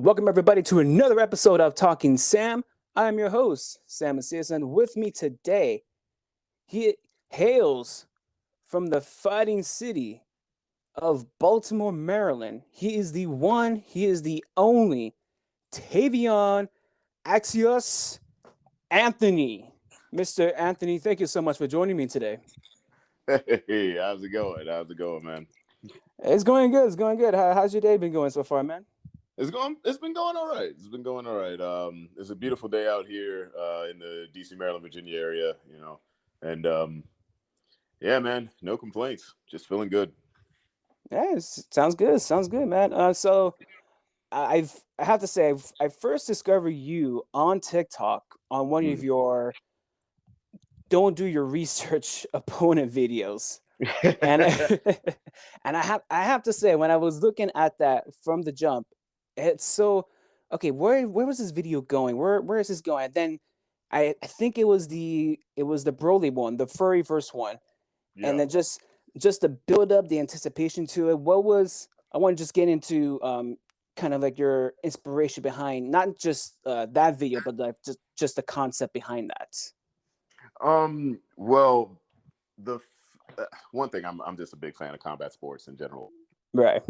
Welcome everybody to another episode of Talking Sam. I am your host, Sam Macias, and with me today, he hails from the fighting city of Baltimore, Maryland. He is the one, he is the only Tovaun Aeoxis Anthony. Mr. Anthony, thank you so much for joining me today. Hey, how's it going? How's it going, man? It's going good. It's going good. How's your day been going so far, man? It's been going all right. It's been going all right. It's a beautiful day out here in the DC, Maryland, Virginia area, and yeah, man, no complaints. Just feeling good. Yeah, sounds good. Sounds good, man. I have to say I first discovered you on TikTok on one of Mm. your "Don't do your research" opponent videos, and and I have to say when I was looking at that from the jump, it's so okay. Where was this video going? Where is this going? And then I think it was the Broly one, the furry first one, and Yeah. then just to build up the anticipation to it. I want to just get into kind of like your inspiration behind not just that video, but like just the concept behind that. Well, one thing I'm just a big fan of combat sports in general. Right.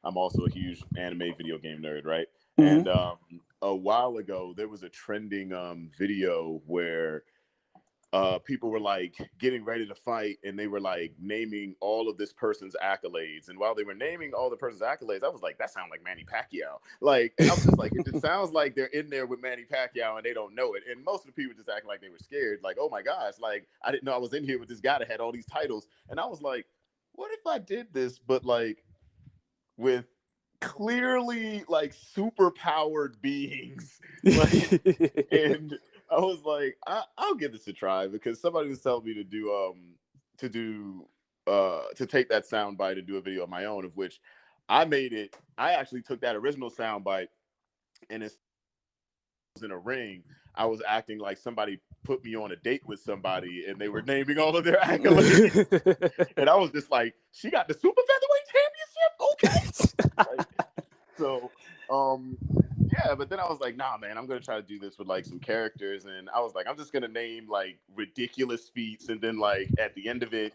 I'm also a huge anime video game nerd, right? Hmm. And a while ago, there was a trending video where people were like getting ready to fight and they were like naming all of this person's accolades. And while they were naming all the person's accolades, I was like, that sounds like Manny Pacquiao. Like, I was just like, it just sounds like they're in there with Manny Pacquiao and they don't know it. And most of the people just acting like they were scared. Like, oh my gosh, like, I didn't know I was in here with this guy that had all these titles. And I was like, what if I did this, but like with clearly like super powered beings? Like, and I was like, I'll give this a try because somebody was telling me to do to take that sound bite and do a video of my own, of which I made it. I actually took that original sound bite and it's in a ring. I was acting like somebody put me on a date with somebody and they were naming all of their accolades. And I was just like, she got the super featherweight championship? Okay. Like, so yeah, but then I was like, nah, man, I'm gonna try to do this with like some characters, and I was like, I'm just gonna name like ridiculous feats, and then like at the end of it,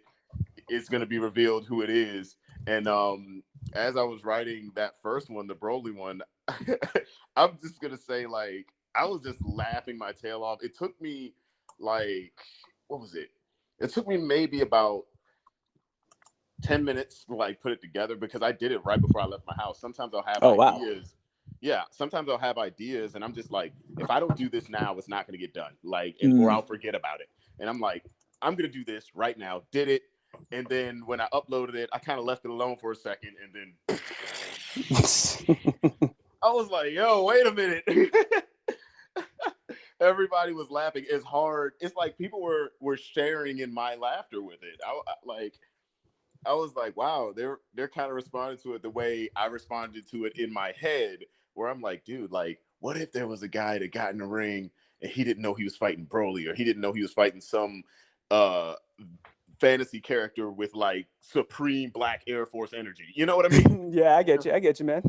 it's gonna be revealed who it is. And as I was writing that first one, the Broly one, I'm just gonna say like I was just laughing my tail off. It took me like what was it? It took me maybe about 10 minutes to like put it together because I did it right before I left my house. Sometimes I'll have Oh wow. ideas. Yeah, sometimes I'll have ideas and I'm just like, if I don't do this now, it's not going to get done. Like, or I'll forget about it. And I'm like, I'm going to do this right now. Did it. And then when I uploaded it, I kind of left it alone for a second. And then I was like, yo, wait a minute. Everybody was laughing. It's hard. It's like people were sharing in my laughter with it. I was like, wow, they're kind of responding to it the way I responded to it in my head, where I'm like, dude, like, what if there was a guy that got in the ring and he didn't know he was fighting Broly, or he didn't know he was fighting some fantasy character with like supreme Black Air Force energy? You know what I mean? Yeah, I get you. I get you, man.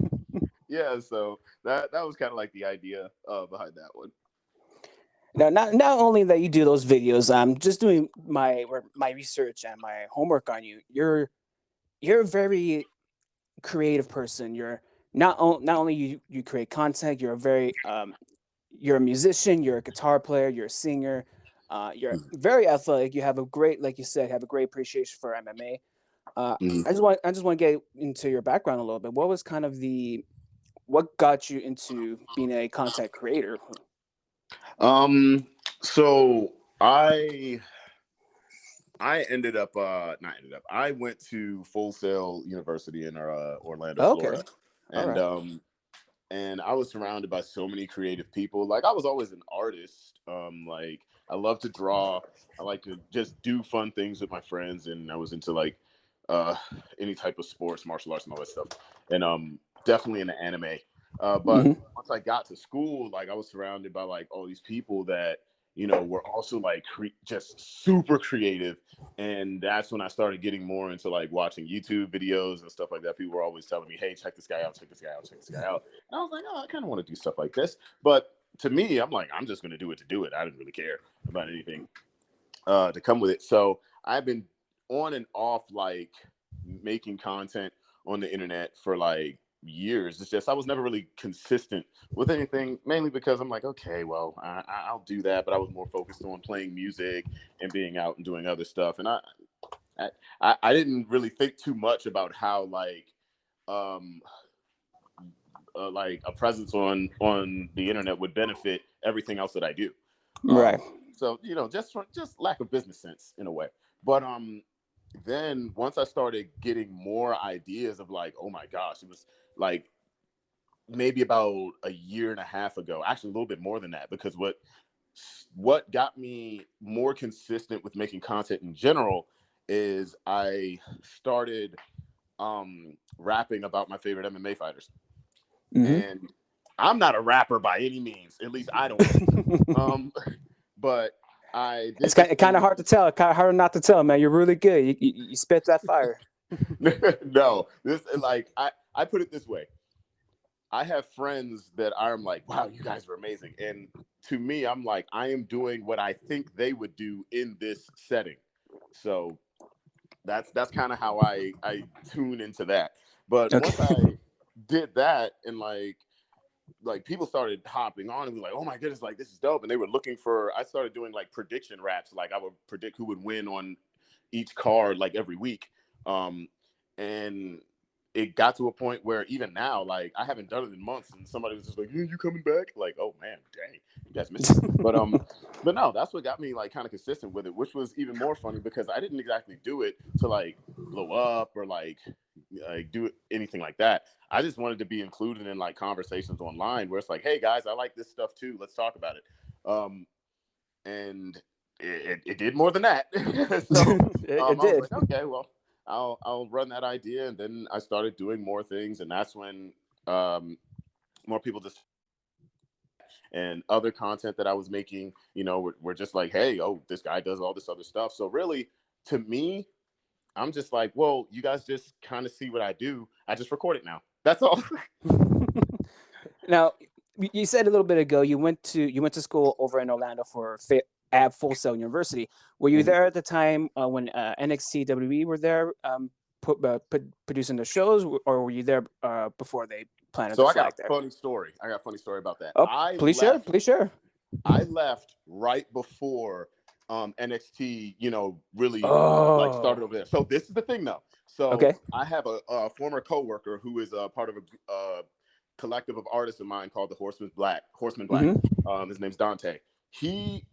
Yeah, so that was kind of like the idea behind that one. Now, not only that you do those videos, I'm just doing my research and my homework on you. You're a very creative person. You're not only you create content. You're a musician. You're a guitar player. You're a singer. You're very athletic. You have a great, like you said, have a great appreciation for MMA. Mm-hmm. I just want to get into your background a little bit. What got you into being a content creator? So I ended up not ended up. I went to Full Sail University in Orlando, Okay, Florida, all right. and I was surrounded by so many creative people. Like I was always an artist. Like I love to draw. I like to just do fun things with my friends, and I was into like uh, any type of sports, martial arts, and all that stuff. And definitely into anime. But Hmm. once I got to school, like I was surrounded by like all these people that were also like just super creative. And that's when I started getting more into like watching YouTube videos and stuff like that. People were always telling me, hey, check this guy out, check this guy out, check this guy out. And I was like, oh, I kind of want to do stuff like this. But to me, I'm like, I'm just going to do it to do it. I didn't really care about anything to come with it. So I've been on and off like making content on the internet for like years. It's just I was never really consistent with anything, mainly because I'm like, okay, well, I'll do that, but I was more focused on playing music and being out and doing other stuff. And I didn't really think too much about how um like a presence on the internet would benefit everything else that I do. Right. So just lack of business sense in a way. But then once I started getting more ideas of like, oh my gosh, it was like maybe about a year and a half ago, actually a little bit more than that, because what got me more consistent with making content in general is I started rapping about my favorite MMA fighters. Mm-hmm. And I'm not a rapper by any means, at least I don't think. But I did. It's kind of hard to tell. Kind of hard not to tell, man. You're really good. You spit that fire. No, this like I put it this way. I have friends that I'm like, wow, you guys are amazing. And to me, I'm like, I am doing what I think they would do in this setting. So that's kind of how I tune into that. But Okay. once I did that and like people started hopping on and was like, oh my goodness, like this is dope. And they were looking for, I started doing like prediction raps. Like I would predict who would win on each card like every week. And it got to a point where even now, like I haven't done it in months and somebody was just like, yeah, you coming back? Like, oh man, dang, you guys missed me. But no, that's what got me like kind of consistent with it, which was even more funny because I didn't exactly do it to like blow up or like do anything like that. I just wanted to be included in like conversations online where it's like, hey guys, I like this stuff too. Let's talk about it. And it did more than that. So It I was did. like, okay, well, I'll run that idea, and then I started doing more things, and that's when more people just and other content that I was making, we're just like, hey, oh, this guy does all this other stuff. So really, to me, I'm just like, well, you guys just kind of see what I do. I just record it now. That's all. Now, you said a little bit ago you went to school over in Orlando at Full Sail University. Were you there at the time when NXT WWE were there producing the shows, or were you there before they planted So the I got flag a there? funny story. about that. Oh, please share. Please share. I left right before NXT, really like Oh, started over there. So this is the thing though. So okay. I have a former coworker who is a part of a collective of artists of mine called the Horseman Black. Mm-hmm. His name's Dante. He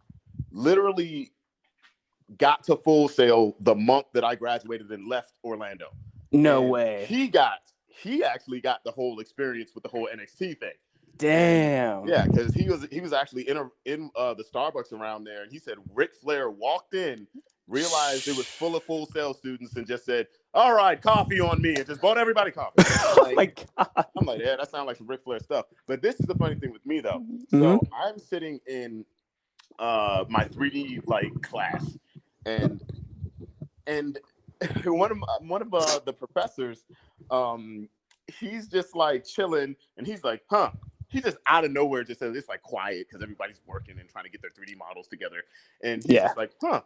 literally got to Full Sail the month that I graduated and left Orlando. No And way. he actually got the whole experience with the whole NXT thing. Damn. And yeah, because he was actually in the Starbucks around there, and he said Ric Flair walked in, realized it was full of Full Sail students, and just said, "All right, coffee on me," and just bought everybody coffee. Oh my god. I'm like, yeah, that sounds like some Ric Flair stuff. But this is the funny thing with me though. Mm-hmm. So I'm sitting in my 3D like class, and one of the professors, he's just like chilling, and he's like, huh. He just out of nowhere just says it's like quiet because everybody's working and trying to get their 3D models together, and he's just like, huh.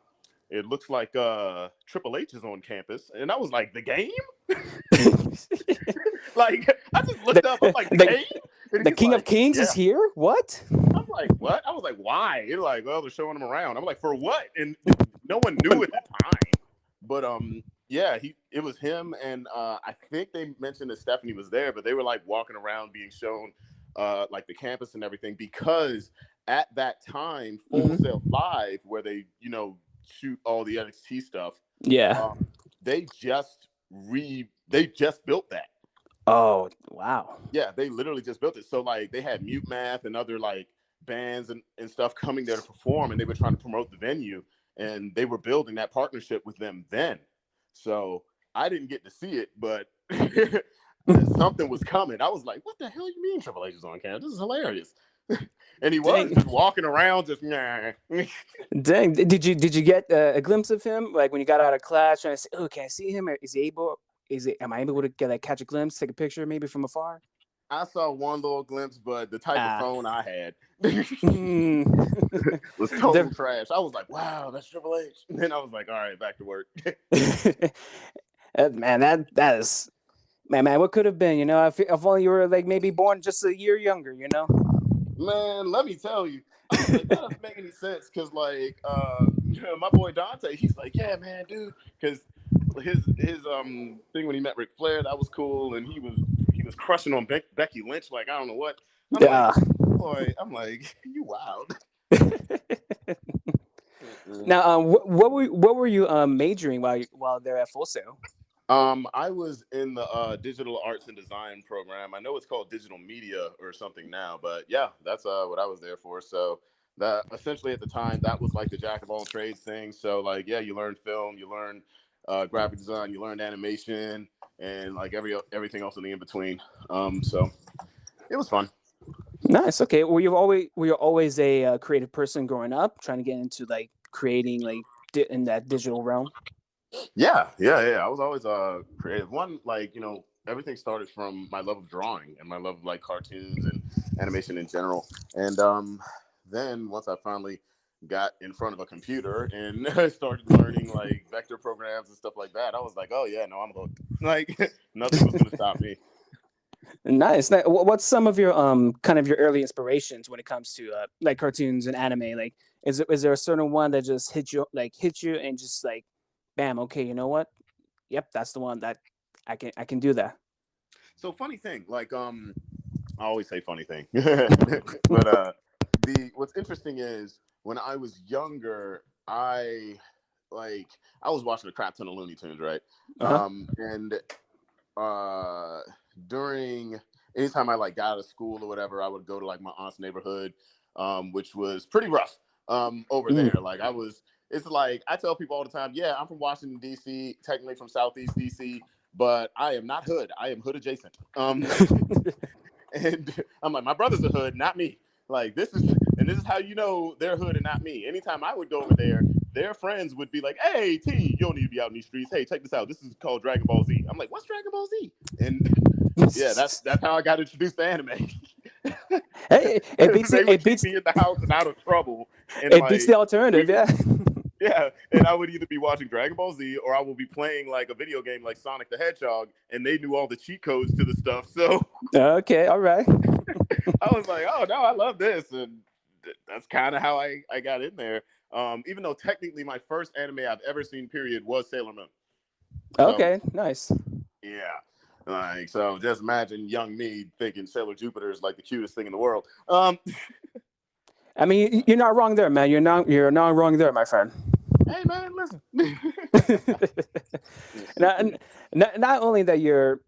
It looks like Triple H is on campus, and I was like, the game. Like I just looked up. I'm like, the game. The King of Kings is here. What? I'm like, what? I was like, why? They're like, well, they're showing him around. I'm like, for what? And no one knew at the time. But yeah, it was him, and I think they mentioned that Stephanie was there, but they were like walking around being shown like the campus and everything, because at that time, Full Sail Live, where they shoot all the NXT stuff, they just built that. Oh wow. Yeah, they literally just built it. So like they had Mute Math and other like bands and stuff coming there to perform, and they were trying to promote the venue, and they were building that partnership with them then. So I didn't get to see it, but something was coming. I was like, what the hell you mean Triple H is on campus? This is hilarious. And he was Dang, just walking around, just nah. dang. Did you get a glimpse of him like when you got out of class trying to say, oh, can I see him? Or is he able? Am I able to get like catch a glimpse, take a picture maybe from afar? I saw one little glimpse, but the type of Ah, phone I had mm. was total trash. I was like, wow, that's Triple H. And then I was like, all right, back to work. Man, that is man. What could have been? If only you were like maybe born just a year younger. Man, let me tell you. I was like, that doesn't make any sense because, like, my boy Dante, he's like, yeah, man, dude, because his thing when he met Ric Flair, that was cool, and he was crushing on Becky Lynch, like I don't know what. I'm like, Yeah. boy, I'm like, you wild. Now, what were you majoring while they're at Full Sail? I was in the digital arts and design program. I know it's called digital media or something now, but yeah, that's what I was there for. So that essentially at the time that was like the jack of all trades thing. So like yeah, you learn film, you learn graphic design, you learn animation, and like everything else in the in between. So it was fun. Nice. Okay. Were you always a creative person growing up, trying to get into like creating like in that digital realm? Yeah. I was always creative. One, like, everything started from my love of drawing and my love of like cartoons and animation in general. And then once I finally got in front of a computer and started learning like vector programs and stuff like that, I was like, oh yeah, no, I'm hooked. Like nothing was gonna stop me. Nice. Now, what's some of your kind of your early inspirations when it comes to like cartoons and anime? Like, is there a certain one that just hit you and just like, bam, okay, you know what? Yep, that's the one that I can do that. So funny thing, like I always say funny thing. But the what's interesting is when I was younger, like I was watching a crap ton of Looney Tunes, right? Uh huh. And uh during anytime I like got out of school or whatever, I would go to like my aunt's neighborhood, which was pretty rough over Mm. there. Like it's like I tell people all the time, yeah, I'm from Washington D.C., technically from Southeast D.C., but I am not hood. I am hood adjacent. And I'm like, my brother's a hood, not me. Like this is how you know they're hood and not me. Anytime I would go over there, their friends would be like, "Hey, T, you don't need to be out in these streets. Hey, check this out. This is called Dragon Ball Z." I'm like, "What's Dragon Ball Z?" And yeah, that's how I got introduced to anime. Hey, it beats They it, would it keep beats me in the house and out of trouble, and it beats like the alternative. Yeah. yeah, and I would either be watching Dragon Ball Z or I would be playing like a video game like Sonic the Hedgehog, and they knew all the cheat codes to the stuff. So Okay. All right. I was like, oh no, I love this, and that's kind of how I got in there. Even though technically my first anime I've ever seen, period, was Sailor Moon. So Okay. Nice. yeah, like so, just imagine young me thinking Sailor Jupiter is like the cutest thing in the world. I mean, you're not wrong there, man. You're not wrong there, my friend. Hey man, listen. not, not only that you're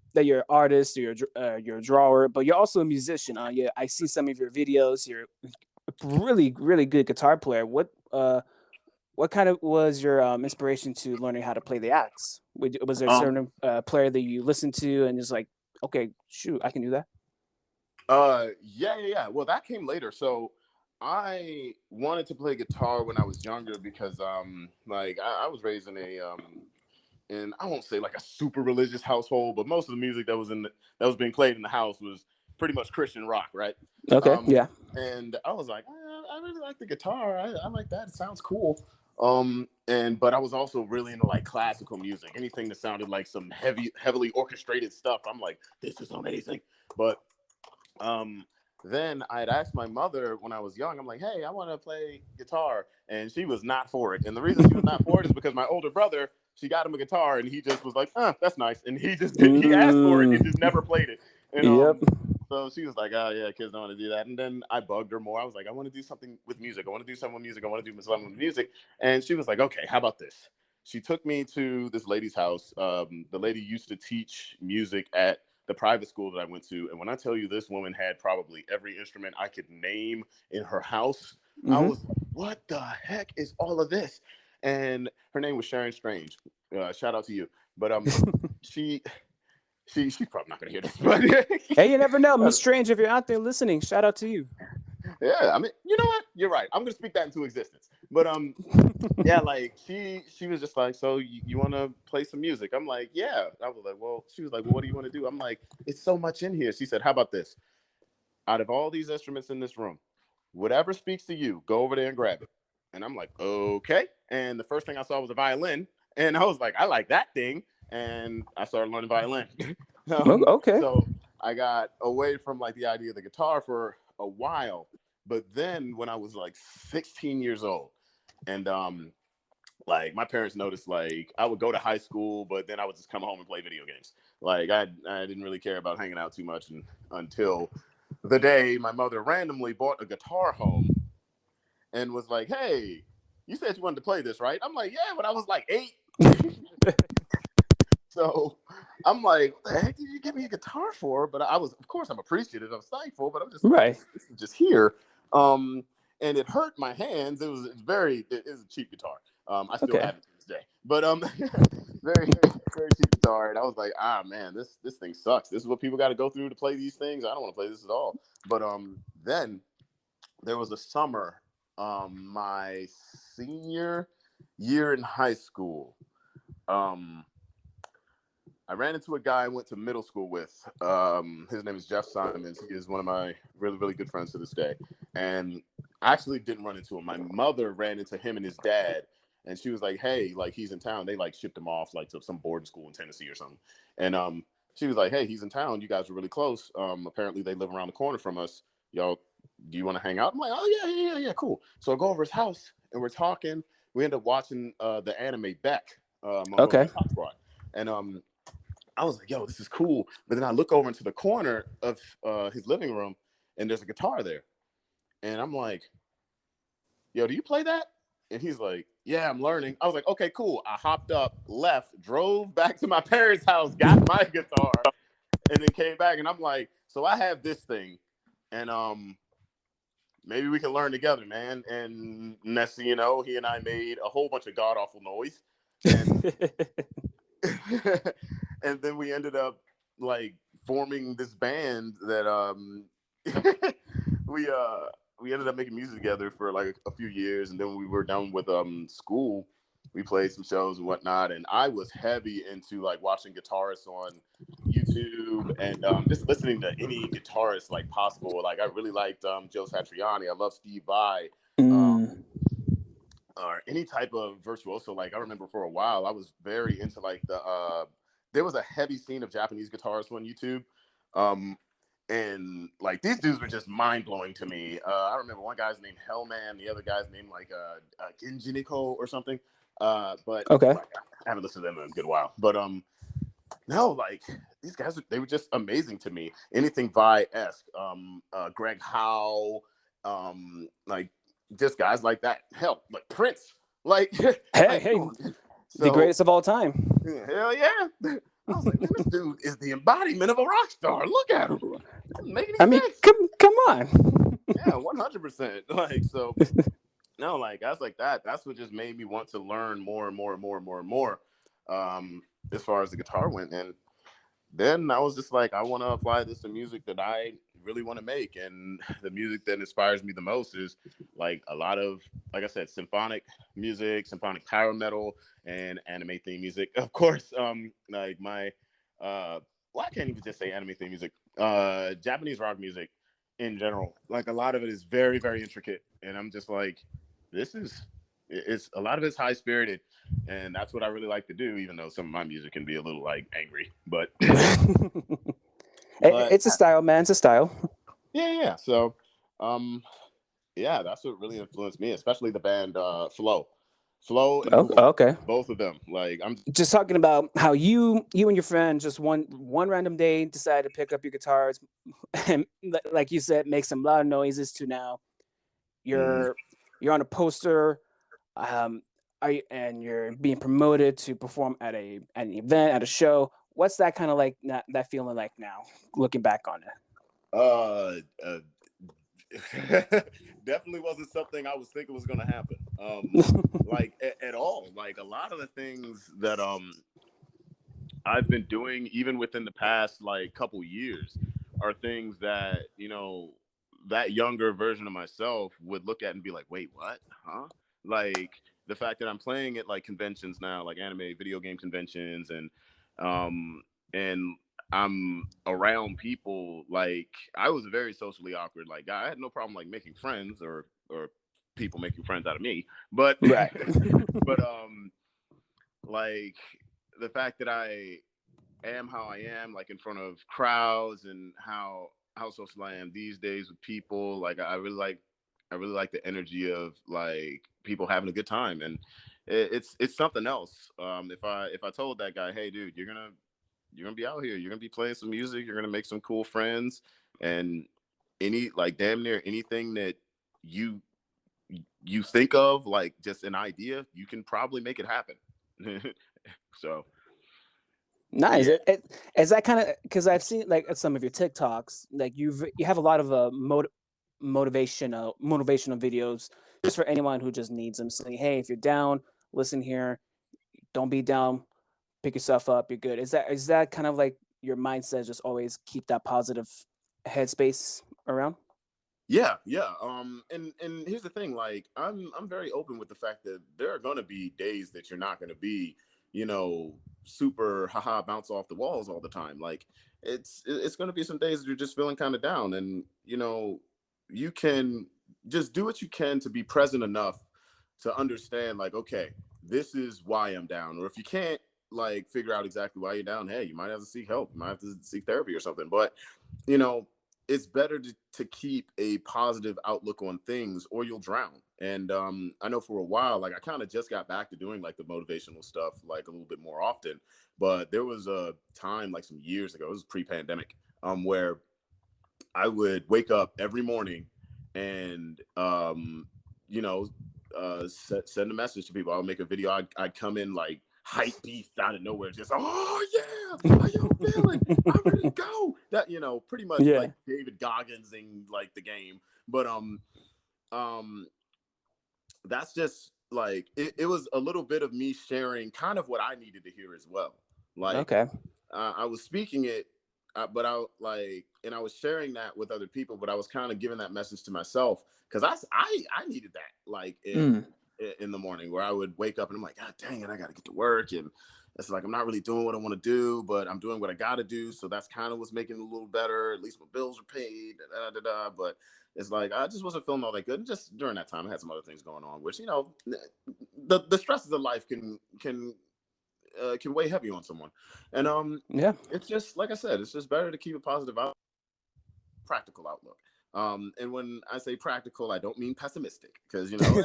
artist, you're a drawer, but you're also a musician. Yeah, I see some of your videos. You're a really really good guitar player. What kind of was your inspiration to learning how to play the axe? Was there a um, certain player that you listened to and just like, okay, shoot, I can do that? yeah. Well, that came later. So I wanted to play guitar when I was younger because like I was raised in I won't say like a super religious household, but most of the music that was being played in the house was pretty much Christian rock, right? Okay, Um, yeah. and I was like, I really like the guitar. I like that. It sounds cool. But I was also really into like classical music, anything that sounded like some heavily orchestrated stuff. I'm like, this is amazing. But um, then I had asked my mother when I was young, I'm like, hey, I want to play guitar. And she was not for it. And the reason she was not for it is because my older brother, she got him a guitar and he just was like, that's nice. And he asked for it and Mm, just never played it. And yep. so she was like, oh yeah, kids don't want to do that. And then I bugged her more. I was like, I want to do something with music. I want to do something with music. I want to do something with music. And she was like, okay, how about this? She took me to this lady's house. The lady used to teach music at the private school that I went to. And when I tell you this woman had probably every instrument I could name in her house, I Hmm. was like, what the heck is all of this? And her name was Sharon Strange. Shout out to you. But she she's probably not gonna hear this, but Hey, you never know, Miss Strange. If you're out there listening, shout out to you. Yeah, I mean, you know what? You're right. I'm gonna speak that into existence. But yeah, like she was just like, so you want to play some music? I'm like, yeah. I was like, well, she was like, well, what do you want to do? I'm like, it's so much in here. She said, how about this? Out of all these instruments in this room, whatever speaks to you, go over there and grab it. And I'm like, okay. And the first thing I saw was a violin, and I was like, I like that thing, and I started learning violin. Okay. So I got away from like the idea of the guitar for a while, but then when I was like 16 years old, and like my parents noticed like I would go to high school, but then I would just come home and play video games. Like I didn't really care about hanging out too much until the day my mother randomly bought a guitar home and was like, hey, you said you wanted to play this, right? I'm like, yeah, when I was like 8. So I'm like, what the heck did you get me a guitar for? But I was, of course, I'm appreciative. I'm thankful, but I'm just like, Right. this is just here. And it hurt my hands. It was a cheap guitar. I still Okay. have it to this day, but very, very cheap guitar. And I was like, man, this thing sucks. This is what people got to go through to play these things. I don't want to play this at all. But then there was a summer, my senior year in high school. I ran into a guy I went to middle school with. His name is Jeff Simons. He is one of my really, really good friends to this day. And I actually didn't run into him. My mother ran into him and his dad. And she was like, hey, like he's in town. They like shipped him off like to some boarding school in Tennessee or something. And she was like, hey, he's in town. You guys are really close. Apparently they live around the corner from us. Y'all, do you want to hang out? I'm like, oh, yeah, cool. So I go over his house and we're talking. We end up watching the anime Beck on Okay. hotspot. And I was like, yo, this is cool. But then I look over into the corner of his living room and there's a guitar there. And I'm like, yo, do you play that? And he's like, yeah, I'm learning. I was like, okay, cool. I hopped up, left, drove back to my parents' house, got my guitar, and then came back. And I'm like, so I have this thing. And maybe we can learn together, man. And next thing you know, he and I made a whole bunch of god awful noise. And and then we ended up like forming this band that we ended up making music together for like a few years, and then when we were done with school, we played some shows and whatnot. And I was heavy into like watching guitarists on YouTube and just listening to any guitarist like possible. Like I really liked Joe Satriani. I love Steve Vai. Or any type of virtuoso. Like I remember for a while, I was very into like there was a heavy scene of Japanese guitarists on YouTube. And like these dudes were just mind blowing to me. I remember one guy's named Hellman, the other guy's named like Genjiniko or something. But Okay. like, I haven't listened to them in a good while. But no, like these guys, they were just amazing to me. Anything Vi-esque, Greg Howe, like just guys like that. Hell, like Prince, like Hey, the greatest of all time. Hell yeah. I was like, man, this dude is the embodiment of a rock star. Look at him. Doesn't make any sense. Come on. Yeah, 100%. Like, so, no, like, guys like that, that's what just made me want to learn more and more and more and more and more as far as the guitar went. And then I was just like, I want to apply this to music that I really want to make. And the music that inspires me the most is like a lot of, like I said, symphonic music, symphonic power metal, and anime theme music. Of course, like my, well, I can't even just say anime theme music, Japanese rock music in general. Like a lot of it is very, very intricate. And I'm just like, it's a lot of it's high spirited, and that's what I really like to do, even though some of my music can be a little like angry, but it's a style, man. It's a style. Yeah. So yeah, that's what really influenced me, especially the band Flow and Okay. both of them. Like I'm just talking about how you and your friend just one random day decided to pick up your guitars and like you said, make some loud noises to now you're on a poster, and you're being promoted to perform at an event, at a show. What's that kind of like that feeling like now, looking back on it? Definitely wasn't something I was thinking was going to happen. Like at all. Like a lot of the things that I've been doing, even within the past like couple years, are things that that younger version of myself would look at and be like, wait, what? Huh? Like the fact that I'm playing at like conventions now, like anime video game conventions, um and I'm around people. Like I was very socially awkward like guy. I had no problem like making friends or people making friends out of me, but Right. but like the fact that I am how I am, like in front of crowds, and how social I am these days with people. Like I really like the energy of like people having a good time, and it's something else. If I told that guy, hey, dude, you're gonna be out here, you're gonna be playing some music, you're gonna make some cool friends, and any like damn near anything that you you think of, like just an idea, you can probably make it happen. So Nice. yeah. Is that kind of because I've seen like some of your TikToks, like you have a lot of motivational videos just for anyone who just needs them. Saying, hey, if you're down, listen here. Don't be down. Pick yourself up. You're good. Is that kind of like your mindset? Just always keep that positive headspace around. Yeah, yeah. And here's the thing, like I'm very open with the fact that there are gonna be days that you're not gonna be, you know, super haha bounce off the walls all the time. Like it's gonna be some days that you're just feeling kind of down, and you know, you can just do what you can to be present enough to understand, like, okay, this is why I'm down. Or if you can't like figure out exactly why you're down, hey, you might have to seek help, you might have to seek therapy or something. But you know, it's better to keep a positive outlook on things or you'll drown. And I know for a while, like I kind of just got back to doing like the motivational stuff like a little bit more often. But there was a time like some years ago, it was pre-pandemic, where I would wake up every morning and you know, send a message to people. I'll make a video. I'd come in like hype beast out of nowhere, just oh yeah, how y'all feeling? I'm ready to go. That, you know, pretty much Yeah. like David Gogginsing like the game. But um that's just like it was a little bit of me sharing kind of what I needed to hear as well. Like Okay. I was speaking it, but I like, and I was sharing that with other people, but I was kind of giving that message to myself because I needed that like Mm. in the morning where I would wake up and I'm like, God dang it, I got to get to work, and it's like I'm not really doing what I want to do, but I'm doing what I got to do, so that's kind of what's making it a little better. At least my bills are paid, but it's like I just wasn't feeling all that good. And just during that time, I had some other things going on, which you know, the stresses of life can weigh heavy on someone. And Yeah. it's just like I said, it's just better to keep a positive practical outlook. And when I say practical, I don't mean pessimistic, because you know,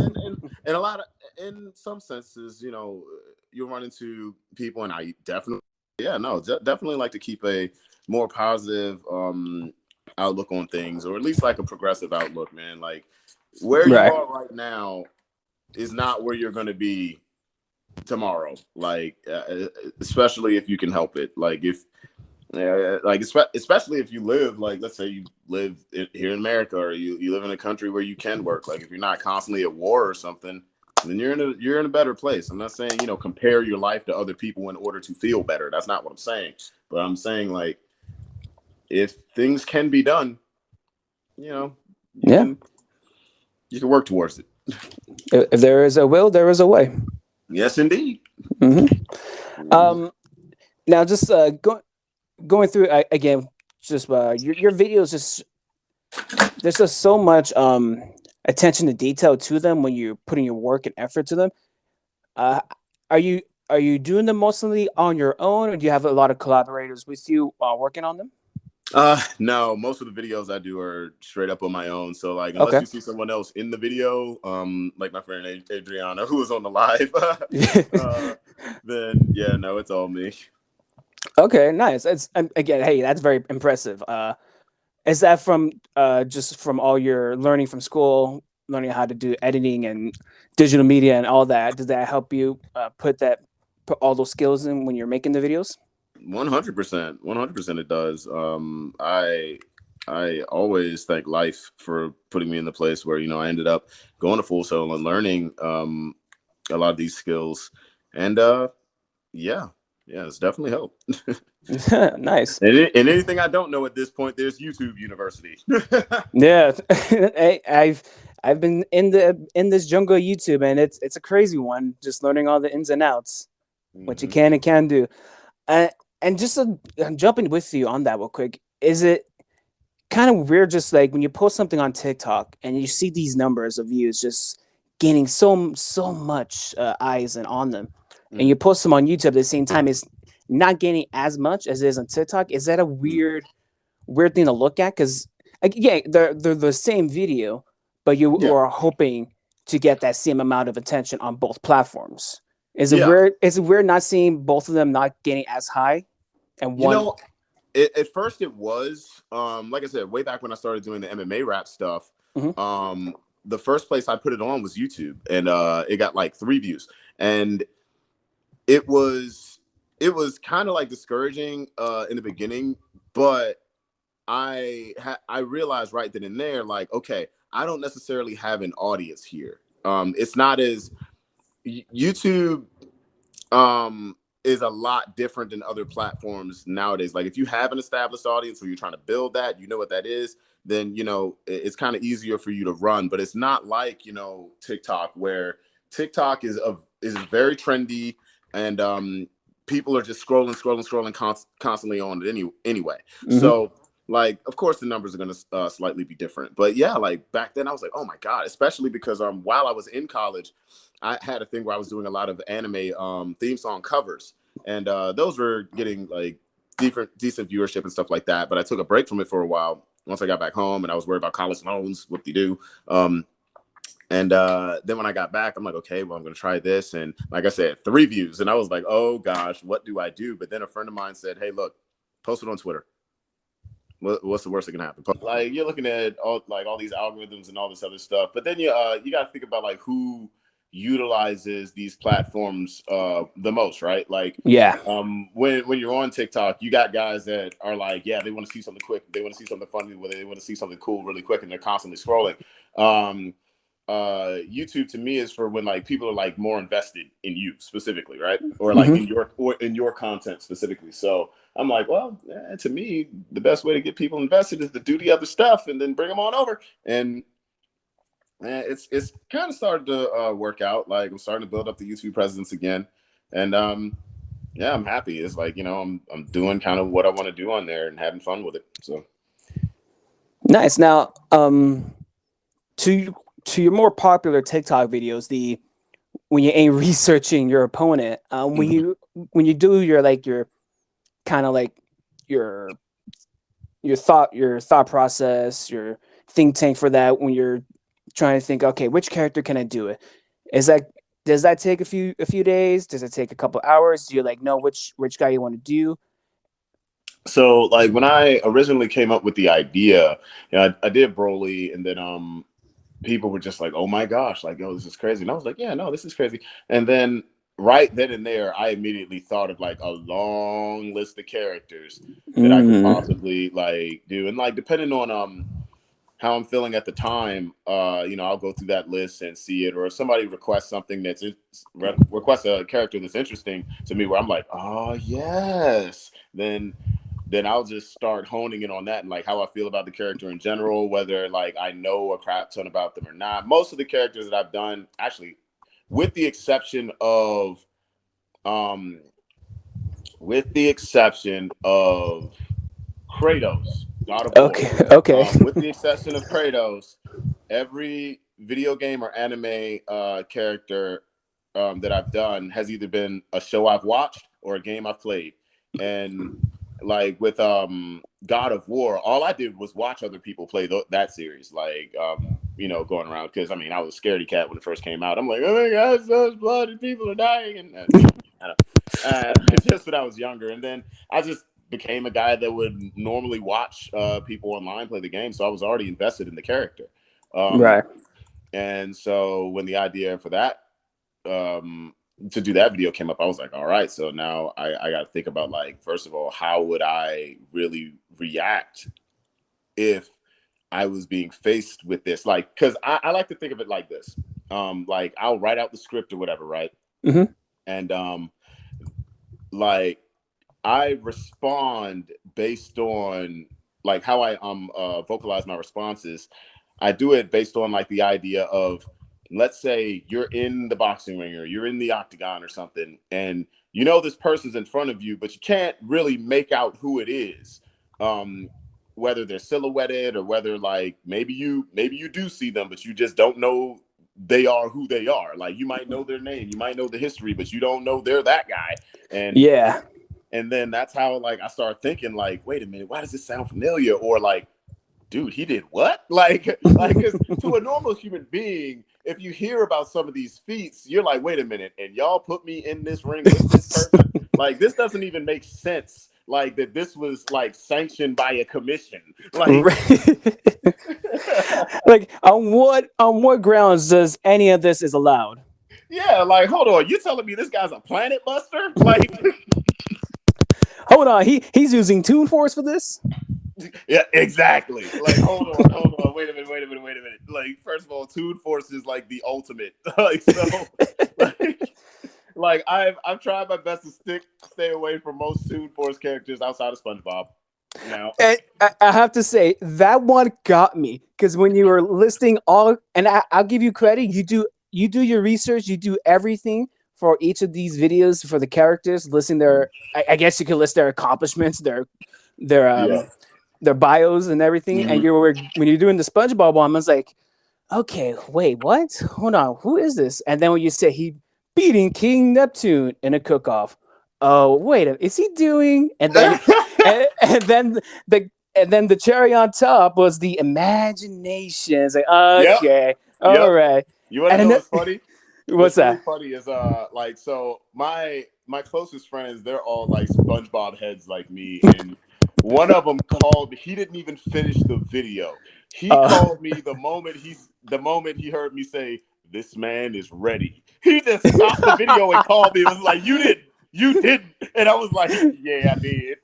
and a lot of, in some senses, you know, you'll run into people, and I definitely, yeah, no, definitely like to keep a more positive outlook on things, or at least like a progressive outlook, man. Like where you Right. are right now is not where you're going to be tomorrow. Like especially if you can help it. Like if like especially if you live, like let's say you live here in America, or you live in a country where you can work. Like if you're not constantly at war or something, then you're in a better place. I'm not saying, you know, compare your life to other people in order to feel better. That's not what I'm saying. But I'm saying, like, if things can be done, you know, you Yeah. can you can work towards it. If there is a will, there is a way. Yes, indeed. Hmm. Mhm. Um. Now, just going through again, just your videos. Just there's just so much attention to detail to them when you're putting your work and effort to them. Uh, are you are you doing them mostly on your own, or do you have a lot of collaborators with you working on them? No, most of the videos I do are straight up on my own. So like, unless Okay. you see someone else in the video, like my friend Adriana, who was on the live, then yeah, no, it's all me. Okay, nice. It's again, hey, that's very impressive. Is that from just from all your learning from school, learning how to do editing and digital media and all that? Does that help you put all those skills in when you're making the videos? 100%, 100%, it does. I always thank life for putting me in the place where, you know, I ended up going to Full Sail and learning a lot of these skills, and yeah, yeah, it's definitely helped. Nice. And anything I don't know at this point, there's YouTube University. Yeah, I've been in this jungle of YouTube, and it's a crazy one. Just learning all the ins and outs, what you Hmm. can and can do. Uh, and just jumping with you on that real quick, is it kind of weird just like when you post something on TikTok and you see these numbers of views just gaining so much eyes and on them, and Hmm. you post them on YouTube at the same time, is not gaining as much as it is on TikTok? Is that a Hmm. weird thing to look at? Because yeah, they're the same video, but you Yeah. are hoping to get that same amount of attention on both platforms. Is it Yeah. weird? Is it weird not seeing both of them not getting as high and You one? know, at first it was like I said, way back when I started doing the MMA rap stuff. Mhm. Um, the first place I put it on was YouTube, and it got like 3 views, and it was it was kind of like discouraging in the beginning, but I realized right then and there, like, okay, I don't necessarily have an audience here. It's not as YouTube is a lot different than other platforms nowadays. Like if you have an established audience or you're trying to build that, you know what that is, then it's kind of easier for you to run. But it's not like TikTok, where TikTok is very trendy, and people are just scrolling constantly on it anyway. Mhm. So like, of course the numbers are going to slightly be different, but yeah, like back then I was like, oh my god, especially because while I was in college, I had a thing where I was doing a lot of anime theme song covers, and those were getting like decent viewership and stuff like that. But I took a break from it for a while once I got back home, and I was worried about college loans, what do you do? And then when I got back, I'm like, okay, well, I'm going to try this. And like I said, 3 views. And I was like, oh gosh, what do I do? But then a friend of mine said, hey, look, post it on Twitter. What's the worst that can happen? Like you're looking at all these algorithms and all this other stuff, but then you got to think about like who utilizes these platforms the most, right? Like Yeah. when you're on TikTok, you got guys that are like, yeah, they want to see something quick, they want to see something funny, where they want to see something cool really quick, and they're constantly scrolling. Um, YouTube to me is for when like people are like more invested in you specifically, right? Or like Mhm. in your content specifically. So I'm like, well, to me, the best way to get people invested is to do the other stuff and then bring them on over. And it's kind of started to work out. Like I'm starting to build up the YouTube presence again, and yeah, I'm happy. It's like I'm doing kind of what I want to do on there and having fun with it. So. Nice. Now, to to your more popular TikTok videos, the when you ain't researching your opponent, Mhm. when you do your kind of like your your thought process, your think tank for that, when you're trying to think, okay, which character can I do it? Is that does that take a few days? Does it take a couple hours? Do you like know which guy you want to do? So like when I originally came up with the idea, I did Broly, and then people were just like, "Oh my gosh, like, oh, this is crazy." And I was like, "Yeah, no, this is crazy." And then right then and there, I immediately thought of like a long list of characters that I could Mm. possibly like do, and like depending on how I'm feeling at the time, I'll go through that list and see it. Or if somebody requests something requests a character that's interesting to me, where I'm like, "Oh yes," then I'll just start honing in on that and like how I feel about the character in general, whether like I know a crap ton about them or not. Most of the characters that I've done, actually, with the exception of um with the exception of Kratos, God of War. Okay, okay. With the exception of Kratos, every video game or anime character that I've done has either been a show I've watched or a game I've played. And like with God of War, all I did was watch other people play that series. Like going around, because I mean I was a scaredy cat when it first came out. I'm like, oh my god, so much blood and people are dying, and I don't, just when I was younger, and then I just became a guy that would normally watch people online play the game, so I was already invested in the character. Um, Right. and so when the idea for that um, to do that video came up, I was like, all right, so now I got to think about, like, first of all, how would I really react if I was being faced with this? Like, because I like to think of it like this. Like I'll write out the script or whatever, right? Hmm. And like I respond based on like how I vocalize my responses. I do it based on like the idea of, let's say you're in the boxing ring or you're in the octagon or something, and you know this person's in front of you, but you can't really make out who it is. Um, Whether they're silhouetted or whether like maybe you do see them, but you just don't know they are who they are. Like you might know their name, you might know the history, but you don't know they're that guy. And Yeah. and then that's how like I started thinking like, wait a minute, why does this sound familiar? Or like, dude, he did what? Like, because to a normal human being, if you hear about some of these feats, you're like, wait a minute, and y'all put me in this ring with this person? Like, this doesn't even make sense. Like that, this was like sanctioned by a commission. Like, Like on what grounds does any of this is allowed? yeah, like, hold on, you telling me this guy's a planet buster? Like, Hold on, he's using Toon Force for this. yeah, exactly. Like, hold on, wait a minute. Like, first of all, Toon Force is like the ultimate. Like, so, like, like I've tried my best to stay away from most Toon Force characters outside of SpongeBob. Now, And I have to say that one got me because when you were listing all, and I'll give you credit, you do your research, you do everything for each of these videos for the characters, listing their. I guess you could list their accomplishments, their yeah. their bios and everything. And Mm-hmm. you were when you're doing the SpongeBob one, I was like, okay, wait, what? Hold on, who is this? And then when you say he beating King Neptune in a cook-off, oh wait, is he doing? And then the cherry on top was the imagination. It's like, Yep. okay, all Yep. right. You want to And know then, what's funny? what's What's really that? funny is like so my closest friends, they're all like SpongeBob heads like me, and one of them called me. He didn't even finish the video. He Uh, called me the moment he heard me say, "This man is ready." He just stopped the video and called me. It was like, you didn't," and I was like, "Yeah, I did."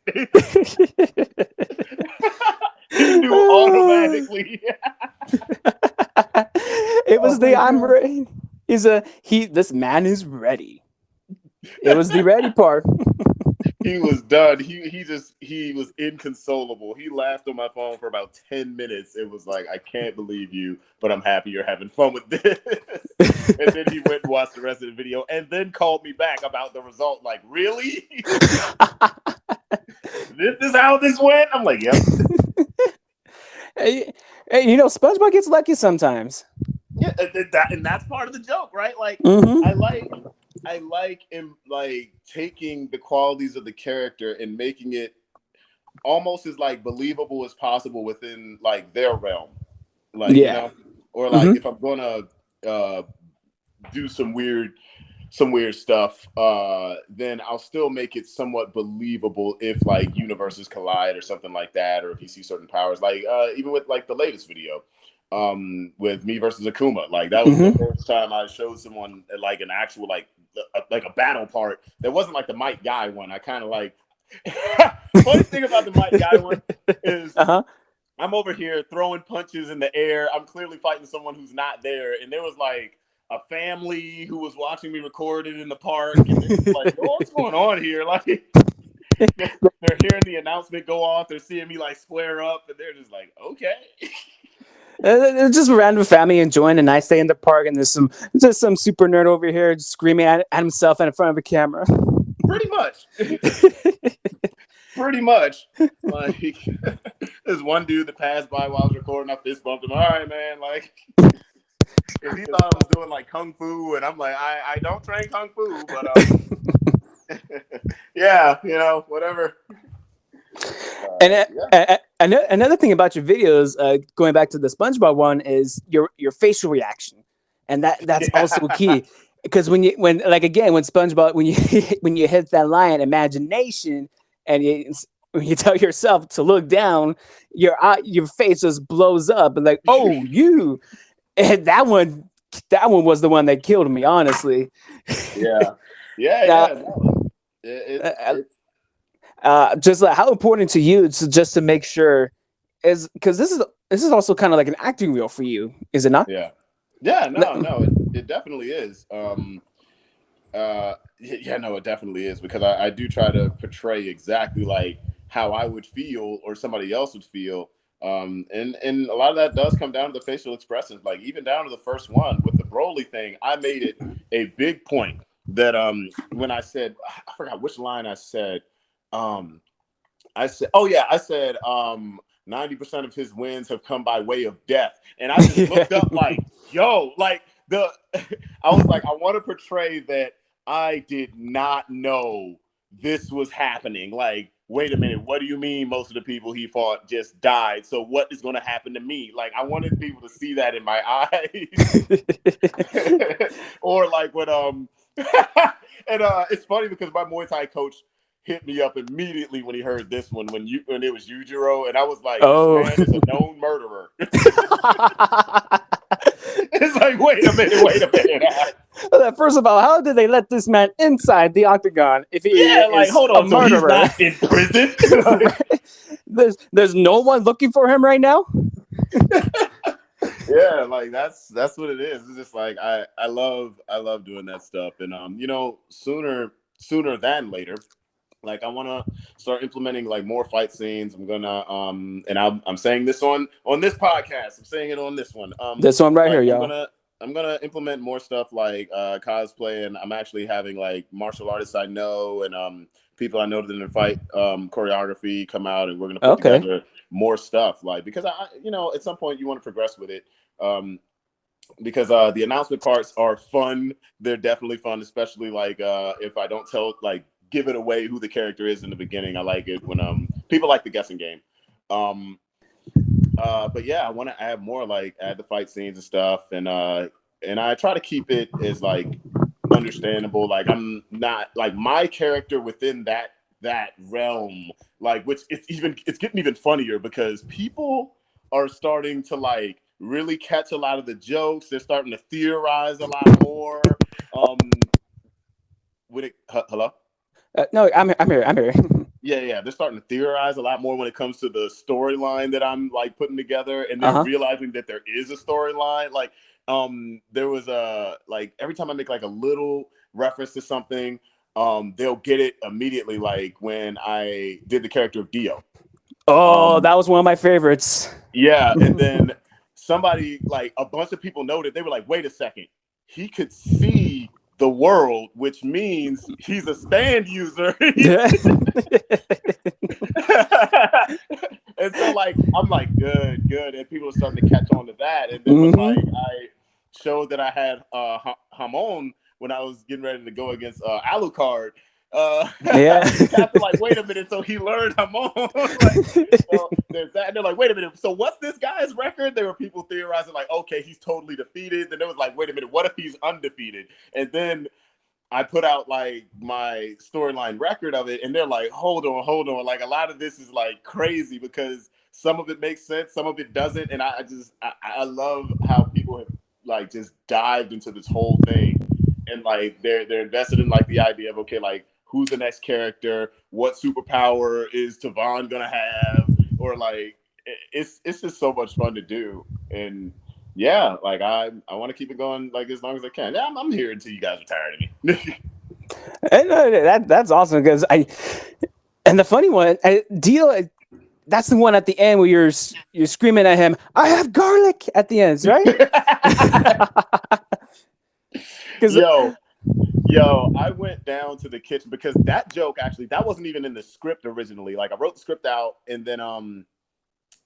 He knew automatically. it Oh was the my I'm god. ready. This man is ready. It was the ready part. He was done. He was inconsolable. He laughed on my phone for about 10 minutes. It was like, I can't believe you, but I'm happy you're having fun with this. And then he went and watched the rest of the video and then called me back about the result. Like, really? This is how this went? I'm like, yep. Hey, SpongeBob gets lucky sometimes. Yeah, and that's part of the joke, right? Like, I Mm-hmm. like I like him like taking the qualities of the character and making it almost as like believable as possible within like their realm. Like, you Yeah. know, or like Mm-hmm. if I'm gonna uh do some weird stuff, then I'll still make it somewhat believable if like universes collide or something like that, or if you see certain powers. Like even with like the latest video, with me versus Akuma. Like that was the Mm-hmm. first time I showed someone like an actual like a battle part that wasn't like the Mike Guy one. I kind of like funny thing about the Mike Guy one is Uh-huh. I'm over here throwing punches in the air. I'm clearly fighting someone who's not there. And there was like a family who was watching me record it in the park. And they're just like, oh, what's going on here? Like, they're hearing the announcement go off. They're seeing me like square up. And they're just like, okay. It's just a random family enjoying a nice day in the park, and there's some super nerd over here screaming at himself in front of a camera. Pretty much. Pretty much. Like, there's one dude that passed by while I was recording. I fist bumped him. All right, man. Like, because he thought I was doing like kung fu, and I'm like, I don't train kung fu, but yeah, you know, whatever. And Yeah, another thing about your videos, going back to the SpongeBob one, is your facial reaction, and that's also yeah, key. Because when like again when SpongeBob when you when you hit that line imagination, and when you tell yourself to look down, your face just blows up and like, oh, you. And that one was the one that killed me, honestly. yeah, yeah, Uh, yeah. No, uh, it's just like how important to you to just to make sure is because this is also kind of like an acting reel for you, is it not? yeah, yeah. No, no, it definitely is. Yeah, no, it definitely is because I do try to portray exactly like how I would feel or somebody else would feel. And a lot of that does come down to the facial expressions, like even down to the first one with the Broly thing. I made it a big point that when I said I forgot which line I said. Um, I said, oh yeah, I said 90% of his wins have come by way of death. And I just Yeah. looked up like, yo, like the I was like, I want to portray that I did not know this was happening. Like, wait a minute, what do you mean most of the people he fought just died? So what is gonna happen to me? Like I wanted people to see that in my eyes. Or like when and it's funny because my Muay Thai coach hit me up immediately when he heard this one when it was Yujiro, and I was like, this Oh. man is a known murderer. It's like, wait a minute. First of all, how did they let this man inside the octagon if he Yeah, like is hold a on, so he's murderer? not in prison. Like, there's no one looking for him right now. yeah, like that's what it is. It's just like I love doing that stuff, and sooner than later. Like I want to start implementing like more fight scenes. I'm gonna and I'm saying this on this podcast. I'm saying it on this one. This one right Like here, y'all. I'm gonna implement more stuff like cosplay, and I'm actually having like martial artists I know and people I know that in the fight choreography come out, and we're gonna put Okay. together more stuff. Like because I at some point you want to progress with it. Because the announcement parts are fun. They're definitely fun, especially like if I don't tell like give it away who the character is in the beginning. I like it when people like the guessing game. But yeah, I want to add more like add the fight scenes and stuff, and I try to keep it as like understandable. Like I'm not like my character within that realm, like which it's getting even funnier because people are starting to like really catch a lot of the jokes. They're starting to theorize a lot more. Hello? No, I'm here. I'm here. Yeah. They're starting to theorize a lot more when it comes to the storyline that I'm like putting together, and they're Uh-huh. realizing that there is a storyline. Like, there was a like every time I make like a little reference to something, they'll get it immediately. Like when I did the character of Dio. Oh, Um, that was one of my favorites. yeah, and then somebody like a bunch of people noted. They were like, "Wait a second, he could see." The world, which means he's a stand user. And so like I'm like good, and people are starting to catch on to that. And then when like Mm-hmm. I showed that I had Hamon when I was getting ready to go against Alucard, Yeah. cats are like, wait a minute, so he learned Hamon. Like, so there's that. And they're like, wait a minute, so what's this guy's record? There were people theorizing like, okay, he's totally defeated. Then it was like, wait a minute, what if he's undefeated? And then I put out like my storyline record of it, and they're like, hold on. Like a lot of this is like crazy because some of it makes sense, some of it doesn't. And I love how people have like just dived into this whole thing, and like they're invested in like the idea of okay, like who's the next character, what superpower is Tovaun gonna have, or like it's just so much fun to do. And yeah, like I want to keep it going like as long as I can. Yeah, I'm here until you guys are tired of me. And, that's awesome because and the funny one, Dio. That's the one at the end where you're screaming at him. I have garlic at the end, right? Because yo, I went down to the kitchen because that joke actually that wasn't even in the script originally. Like I wrote the script out, and then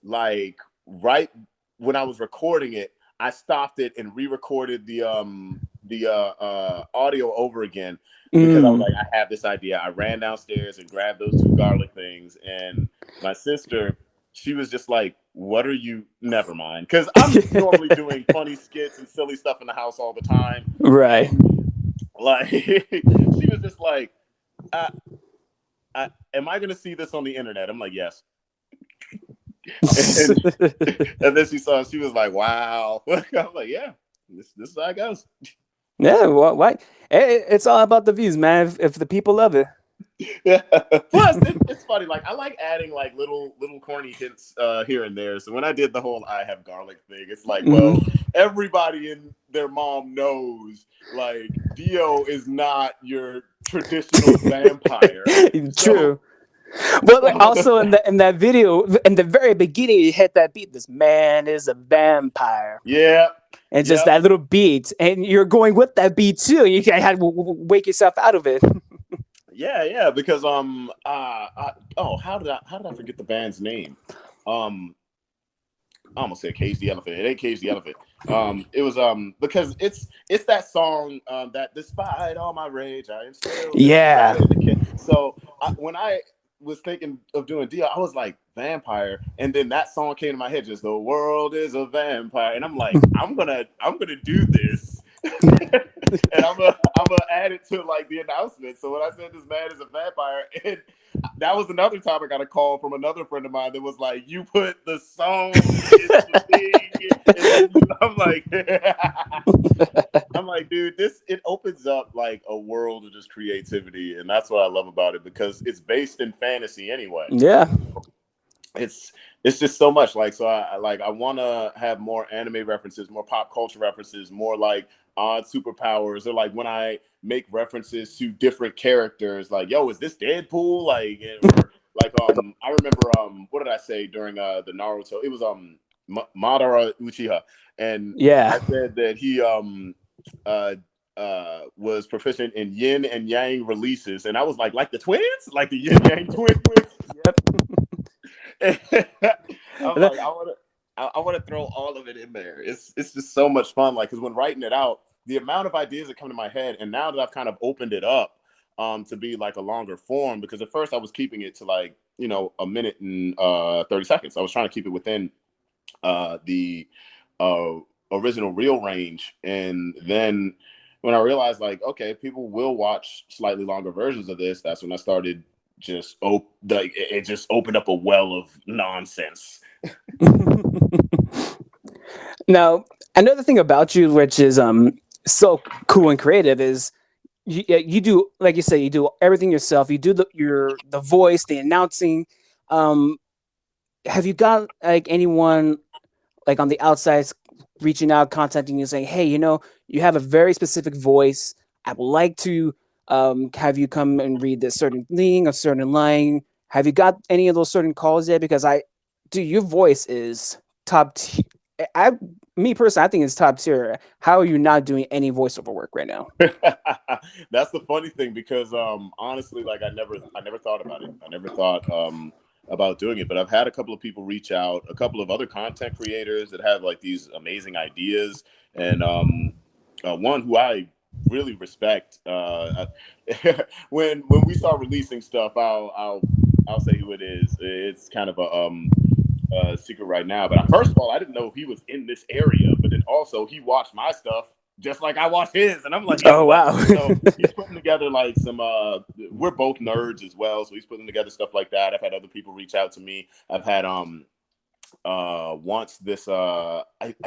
like right when I was recording it, I stopped it and re-recorded the audio over again because I was like, I have this idea. I ran downstairs and grabbed those two garlic things, and my sister, she was just like, "What are you?" Never mind, because I'm normally doing funny skits and silly stuff in the house all the time, right. and like she was just like, "Am I going to see this on the internet?" I'm like, "Yes." and, and then she was like, "Wow." I'm like, "Yeah, this is how it goes." Yeah, why? It's all about the views, man. If the people love it. Yeah. Plus, it's funny. Like I like adding like little corny hints here and there. So when I did the whole "I have garlic" thing, it's like, well, Mhm. everybody and their mom knows like Dio is not your traditional vampire. So, True. Well, like, so also in that video, in the very beginning, you hit that beat. This man is a vampire, yeah, and just yep, that little beat, and you're going with that beat too. You had to wake yourself out of it. yeah. Because oh, how did I forget the band's name? Um, I almost said Cage the Elephant. It ain't Cage the Elephant. It was because it's that song that despite all my rage, I am still this Yeah. bad in the kid. So when I was thinking of doing Dio, I was like vampire, and then that song came to my head, just the world is a vampire, and I'm like, I'm gonna do this. And I'm gonna add it to like the announcement. So when I said this man is a vampire, and that was another time I got a call from another friend of mine that was like, "You put the song in the thing," and then I'm like, I'm like, dude, this it opens up like a world of just creativity, and that's what I love about it because it's based in fantasy anyway. Yeah. It's it's just so much like so I want to have more anime references, more pop culture references, more like odd superpowers, or like when I make references to different characters, like yo, is this Deadpool? Like or like I remember what did I say during the Naruto? It was Madara Uchiha, and Yeah. I said that he uh was proficient in yin and yang releases, and I was like the twins, like the yin yang twins. Yep. I'm like, I want to throw all of it in there. It's just so much fun. Like, because when writing it out, the amount of ideas that come to my head, and now that I've kind of opened it up, to be like a longer form, because at first I was keeping it to like a minute and 30 seconds. I was trying to keep it within the uh original reel range, and then when I realized like, okay, people will watch slightly longer versions of this, that's when I started just like it just opened up a well of nonsense. Now, another thing about you, which is so cool and creative, is you do, like you say, you do everything yourself. You do the voice, the announcing. Um, have you got like anyone like on the outside reaching out, contacting you, saying, "Hey, you have a very specific voice. I would like to have you come and read this certain thing, a certain line." Have you got any of those certain calls yet? Because dude, your voice is top. I, me personally, I think it's top tier. How are you not doing any voiceover work right now? That's the funny thing because honestly, like I never thought about it. I never thought about doing it, but I've had a couple of people reach out, a couple of other content creators that have like these amazing ideas, and one who I really respect. When we start releasing stuff, I'll say who it is. It's kind of a secret right now. But first of all, I didn't know he was in this area. But then also, he watched my stuff just like I watched his, and I'm like, yo, Oh what? wow. So he's putting together like some. We're both nerds as well, so he's putting together stuff like that. I've had other people reach out to me. I've had once this I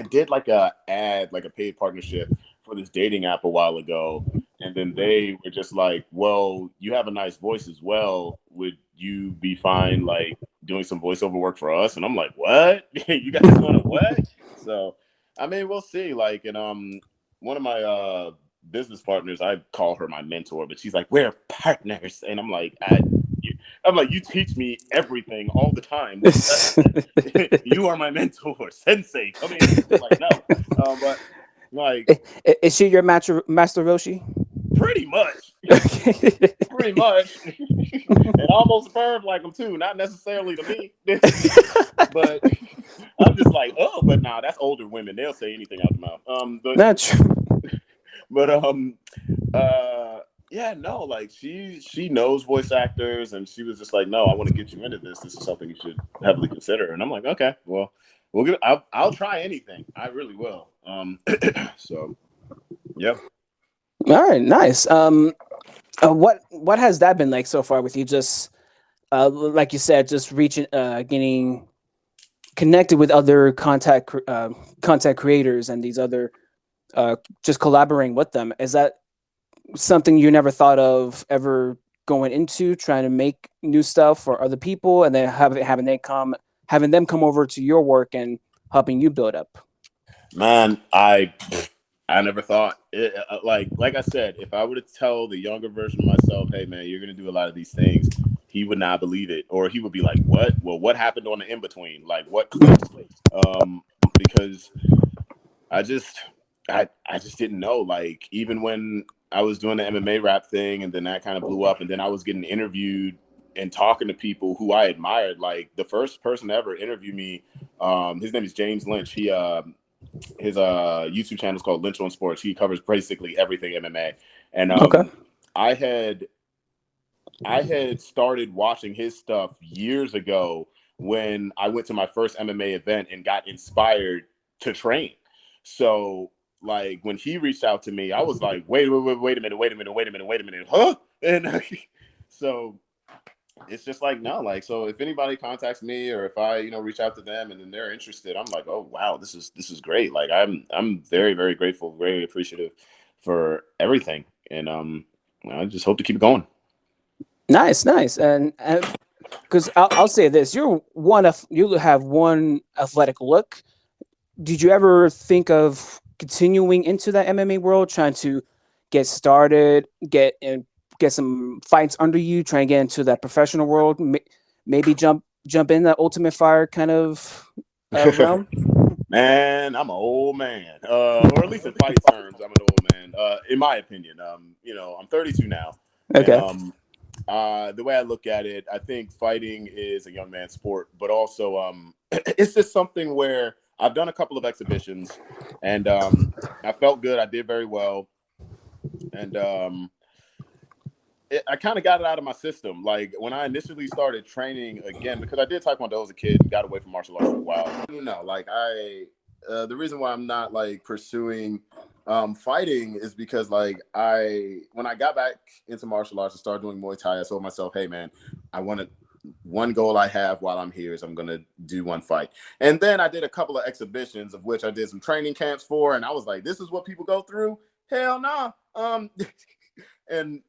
did like a ad, like a paid partnership for this dating app a while ago, and then they were just like, well, you have a nice voice as well, would you be fine like doing some voiceover work for us? And I'm like, what? You guys want to what? So I mean, we'll see. Like, and one of my business partners, I call her my mentor, but she's like, we're partners, and I'm like, you teach me everything all the time. You are my mentor, sensei. Come in. Like, no, but like, Is she your master Roshi? pretty much, pretty much, and almost verb like them too. Not necessarily to me, but I'm just like, oh, but nah, that's older women. They'll say anything out the mouth. Not true. But yeah, no, like she knows voice actors, and she was just like, no, I want to get you into this. This is something you should heavily consider. And I'm like, okay, well, I'll try anything. I really will. So yeah. All right, nice. What has that been like so far with you? Just like you said, just reaching, getting connected with other content creators and these other, just collaborating with them. Is that something you never thought of ever going into trying to make new stuff for other people, and then having them come over to your work and helping you build up? Man, I never thought it, like I said, if I were to tell the younger version of myself, hey man, you're gonna do a lot of these things, he would not believe it, or he would be like, what? Well, what happened on the in between? Like, what clicked? Because I just I just didn't know. Like, even when I was doing the MMA rap thing, and then that kind of blew up, and then I was getting interviewed and talking to people who I admired. Like, the first person to ever interview me, his name is James Lynch. His YouTube channel is called Lynch on Sports. He covers basically everything MMA. And Okay. I had I had started watching his stuff years ago when I went to my first MMA event and got inspired to train. So, like, when he reached out to me, I was like, wait a minute, huh? And so it's just like, no, like, so if anybody contacts me, or if I reach out to them and then they're interested, I'm like, oh wow, this is great. Like, I'm very, very grateful, very appreciative for everything. And I just hope to keep it going. Nice, nice. And because I'll say this, you have one athletic look. Did you ever think of continuing into that MMA world, trying to get started, get some fights under you, trying to get into that professional world, maybe jump in that Ultimate Fire kind of realm? Man, I'm an old man, or at least in fight terms, I'm an old man. In my opinion, I'm 32 now, and Okay. the way I look at it, I think fighting is a young man's sport, but also it's just something where I've done a couple of exhibitions, and I felt good. I did very well, and I kind of got it out of my system. Like, when I initially started training again, because I did Taekwondo as a kid and got away from martial arts for a while. Like, the reason why I'm not like pursuing fighting is because, like, when I got back into martial arts and started doing Muay Thai, I told myself, hey man, I want to. One goal I have while I'm here is I'm gonna do one fight. And then I did a couple of exhibitions, of which I did some training camps for, and I was like, this is what people go through? Hell no. And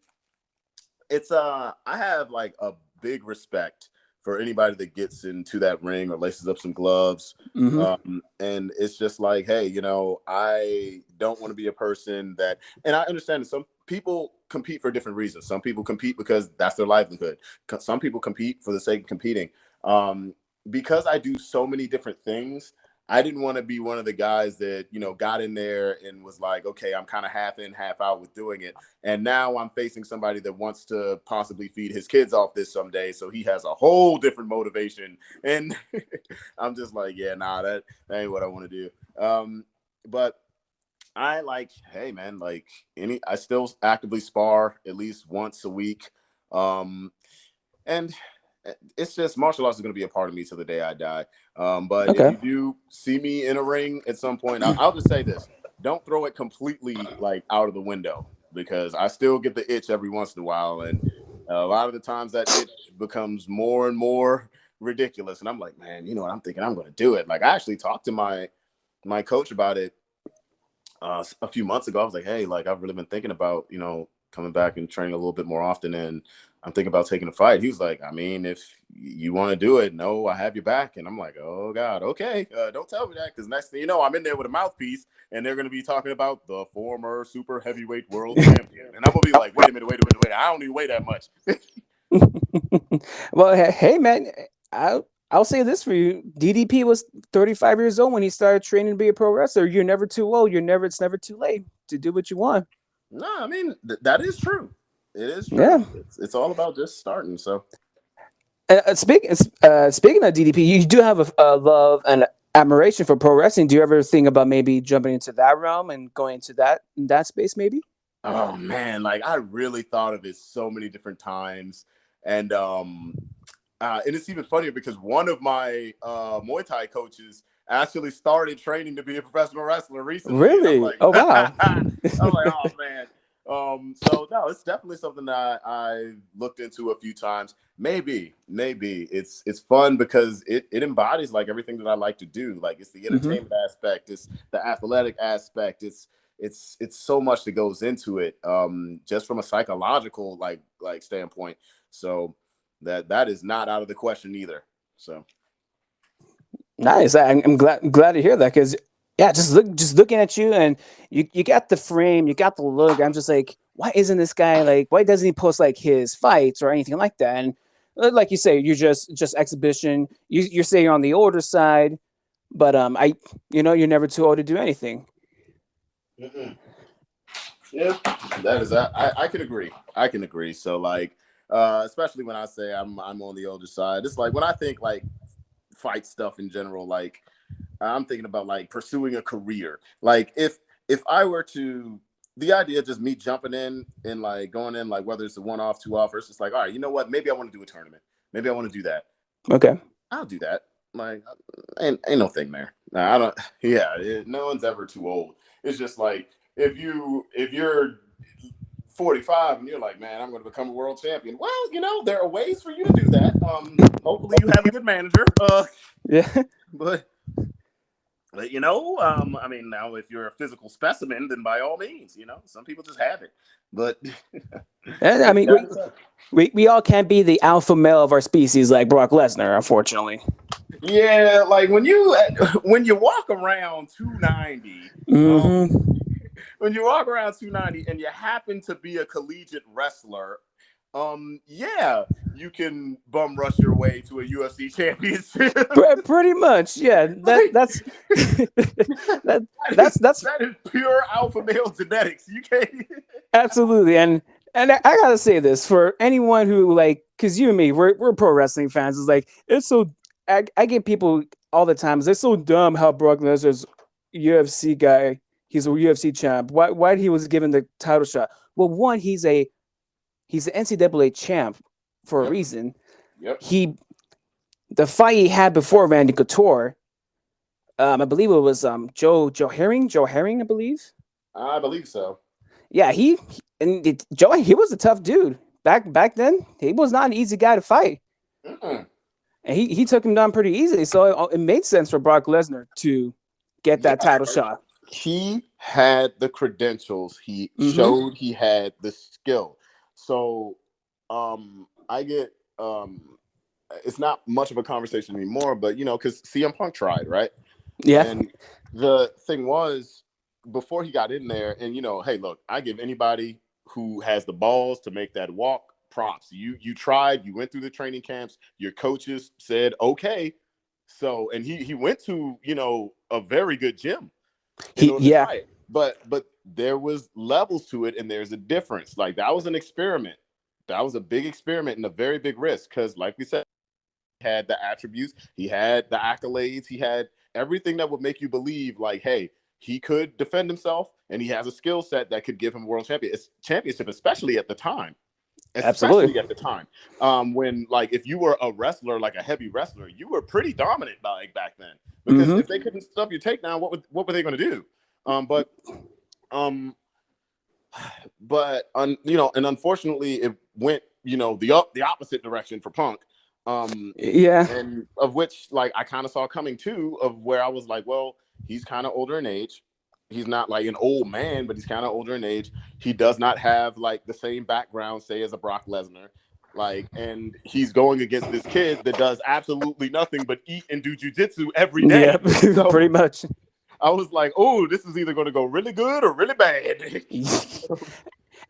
it's I have like a big respect for anybody that gets into that ring or laces up some gloves. Hmm. And it's just like, hey, I don't want to be a person that, and I understand that some people compete for different reasons. Some people compete because that's their livelihood. Some people compete for the sake of competing. Because I do so many different things, I didn't want to be one of the guys that, got in there and was like, okay, I'm kind of half in, half out with doing it. And now I'm facing somebody that wants to possibly feed his kids off this someday. So he has a whole different motivation. And I'm just like, yeah, nah, that ain't what I want to do. But I like, hey man, like, I still actively spar at least once a week. And it's just, martial arts is going to be a part of me till the day I die. But if Okay. you do see me in a ring at some point, I'll just say this: don't throw it completely like out of the window, because I still get the itch every once in a while, and a lot of the times that itch becomes more and more ridiculous. And I'm like, man, you know what? I'm thinking I'm going to do it. Like, I actually talked to my coach about it a few months ago. I was like, hey, like, I've really been thinking about, coming back and training a little bit more often, and I'm thinking about taking a fight. He was like, I mean, if you want to do it, no, I have your back. And I'm like, oh God, okay. Don't tell me that, because next thing you know, I'm in there with a mouthpiece, and they're going to be talking about the former super heavyweight world champion. And I'm going to be like, wait a minute. I don't even weigh that much. Well, hey man, I'll say this for you: DDP was 35 years old when he started training to be a pro wrestler. You're never too old. It's never too late to do what you want. No, I mean, that is true. It is Yeah. true. It's all about just starting. So, Speaking of DDP, you do have a love and admiration for pro wrestling. Do you ever think about maybe jumping into that realm and going into that space? Maybe. oh man, like, I really thought of it so many different times. And it's even funnier because one of my Muay Thai coaches actually started training to be a professional wrestler recently, and I'm Really? like, Oh wow. I'm like, oh man. So no, it's definitely something that I looked into a few times. Maybe it's fun because it embodies like everything that I like to do. Like, it's the Hmm. entertainment aspect, it's the athletic aspect, it's it's so much that goes into it, just from a psychological like standpoint. So that is not out of the question either. So Nice. I'm glad to hear that because yeah, just looking at you and you got the frame, you got the look. I'm just like, why isn't this guy like? Why doesn't he post like his fights or anything like that? And like you say, you're just exhibition. You're saying you're on the older side, but you're never too old to do anything. mm-mm. Yeah, that is I can agree. I can agree. So like, especially when I say I'm on the older side, it's like when I think like fight stuff in general, like I'm thinking about like pursuing a career. Like if I were to, the idea of just me jumping in and like going in, like whether it's a one off, two off, it's just like, all right, you know what? Maybe I want to do a tournament. Maybe I want to do that. Okay. I'll do that. Like ain't no thing there. Nah, I don't. Yeah, no one's ever too old. It's just like if you're 45 and you're like, man, I'm going to become a world champion. Well, there are ways for you to do that. Hopefully you have a good manager. Yeah. But I mean, now if you're a physical specimen, then by all means, some people just have it. But And I mean, we all can't be the alpha male of our species like Brock Lesnar, unfortunately. yeah, like when you walk around 290, Mm-hmm. when you walk around 290 and you happen to be a collegiate wrestler, yeah, you can bum rush your way to a UFC championship. Pretty much, yeah. That's that is pure alpha male genetics. You can't. absolutely. And I gotta say this for anyone who like, because you and me, we're pro wrestling fans. It's like it's so. I get people all the time. They're so dumb how Brock Lesnar's UFC guy. He's a UFC champ. Why he was given the title shot? Well, one, he's the NCAA champ for a Yep. reason. Yep. The fight he had before Randy Couture, I believe it was Joe Herring, I believe. I believe so. Yeah, Joe, he was a tough dude back then. He was not an easy guy to fight, Mm-mm. and he took him down pretty easily. So it made sense for Brock Lesnar to get that title shot. He had the credentials. He showed he had the skill. So, I get it's not much of a conversation anymore, but because CM Punk tried, right? Yeah. And the thing was, before he got in there, and hey, look, I give anybody who has the balls to make that walk props. You tried, you went through the training camps, your coaches said okay. So, and he went to a very good gym in order to try it. But there was levels to it, and there's a difference. Like that was an experiment. That was a big experiment and a very big risk because, like we said, he had the attributes, he had the accolades, he had everything that would make you believe, like, hey, he could defend himself, and he has a skill set that could give him a world championship, especially at the time. Absolutely. Especially at the time, when like if you were a wrestler, like a heavy wrestler, you were pretty dominant back then. Because if they couldn't stop your takedown, what were they going to do? But and unfortunately, it went the opposite direction for Punk. Yeah. And of which like I kind of saw coming too, of where I was like, well, he's kind of older in age. He's not like an old man, but he's kind of older in age. He does not have like the same background, say, as a Brock Lesnar. Like, and he's going against this kid that does absolutely nothing but eat and do jujitsu every day. Yeah, So pretty much. I was like, oh, this is either going to go really good or really bad.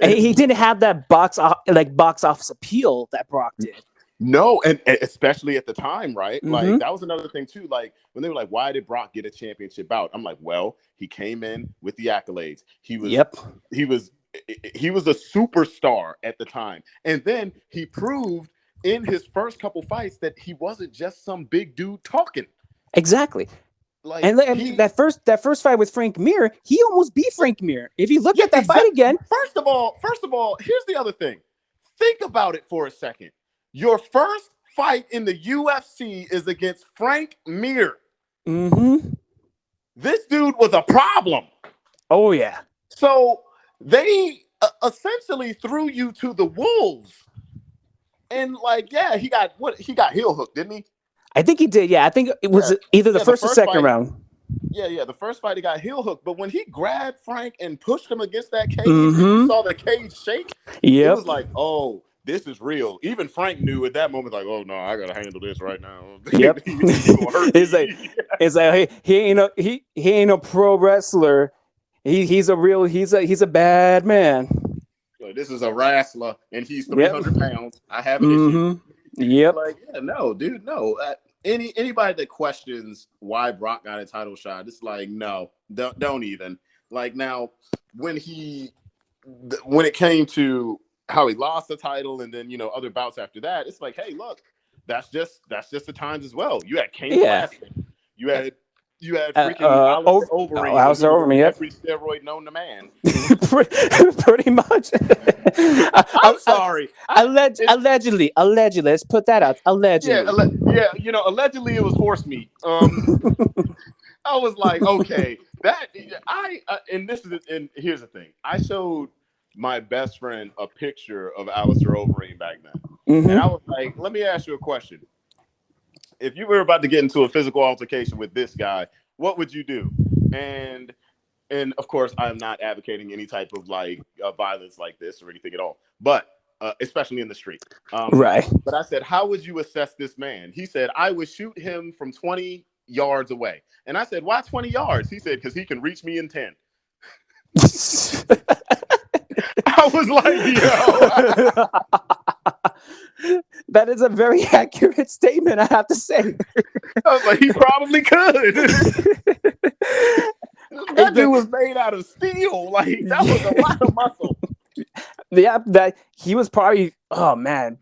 And he didn't have that box office appeal that Brock did. No, and especially at the time, right? Like that was another thing too. Like when they were like, "Why did Brock get a championship bout?" I'm like, "Well, he came in with the accolades. He was he was a superstar at the time, and then he proved in his first couple fights that he wasn't just some big dude talking." Exactly. Like, and that first fight with Frank Mir, he almost beat Frank Mir. If you look at that fight again, first of all, here's the other thing. Think about it for a second. Your first fight in the UFC is against Frank Mir. This dude was a problem. Oh, yeah. So they essentially threw you to the wolves. And like, yeah, he got heel hooked, didn't he? I think he did. Yeah, I think it was either the first or second round. Yeah. The first fight he got heel hooked, but when he grabbed Frank and pushed him against that cage, and you Mm-hmm. saw the cage shake, it Yep. was like, oh, this is real. Even Frank knew at that moment, like, oh no, I gotta handle this right now. Yep. He gonna hurt it's like me. it's like he ain't a pro wrestler. He's a real he's a bad man. So this is a wrestler, and he's Yep. 300 pounds. I have an issue. Mm-hmm. Yep. Like, yeah, no, dude, no. Anybody that questions why Brock got a title shot, it's like, no, don't even. Like now, when when it came to how he lost the title, and then other bouts after that, it's like, hey, look, that's just the times as well. You had Cain Yeah. Velasquez, you had freaking Alistair Overeem when he Alistair was on Overeem. Yep. every steroid known to man. Pretty much. I'm sorry. Allegedly. Let's put that out. Yeah, Allegedly. yeah. Allegedly it was horse meat. I was like, okay, and here's the thing. I showed my best friend a picture of Alistair Overeem back then, and I Mm-hmm. was like, let me ask you a question. If you were about to get into a physical altercation with this guy, what would you do? And of course, I am not advocating any type of violence like this or anything at all, but especially in the street. Right. But I said, how would you assess this man? He said, I would shoot him from 20 yards away. And I said, why 20 yards? He said, because he can reach me in 10. I was like, yo. That is a very accurate statement, I have to say. I was like, he probably could. That dude was made out of steel. Like, that was a lot of muscle. Yeah, that he was probably. Oh man,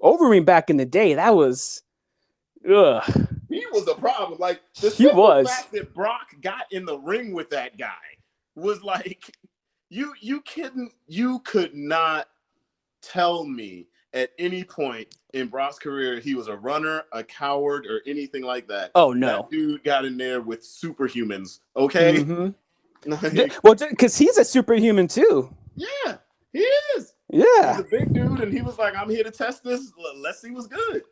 Overeem back in the day. That was. Ugh. He was a problem. Like the He simple was. fact that Brock got in the ring with that guy was like, you could not tell me at any point in Brock's career he was a runner, a coward, or anything like that. Oh no, that dude got in there with superhumans. Okay, well, because he's a superhuman too. Yeah, he is. Yeah, he's a big dude, and he was like, "I'm here to test this. Let's see what's good."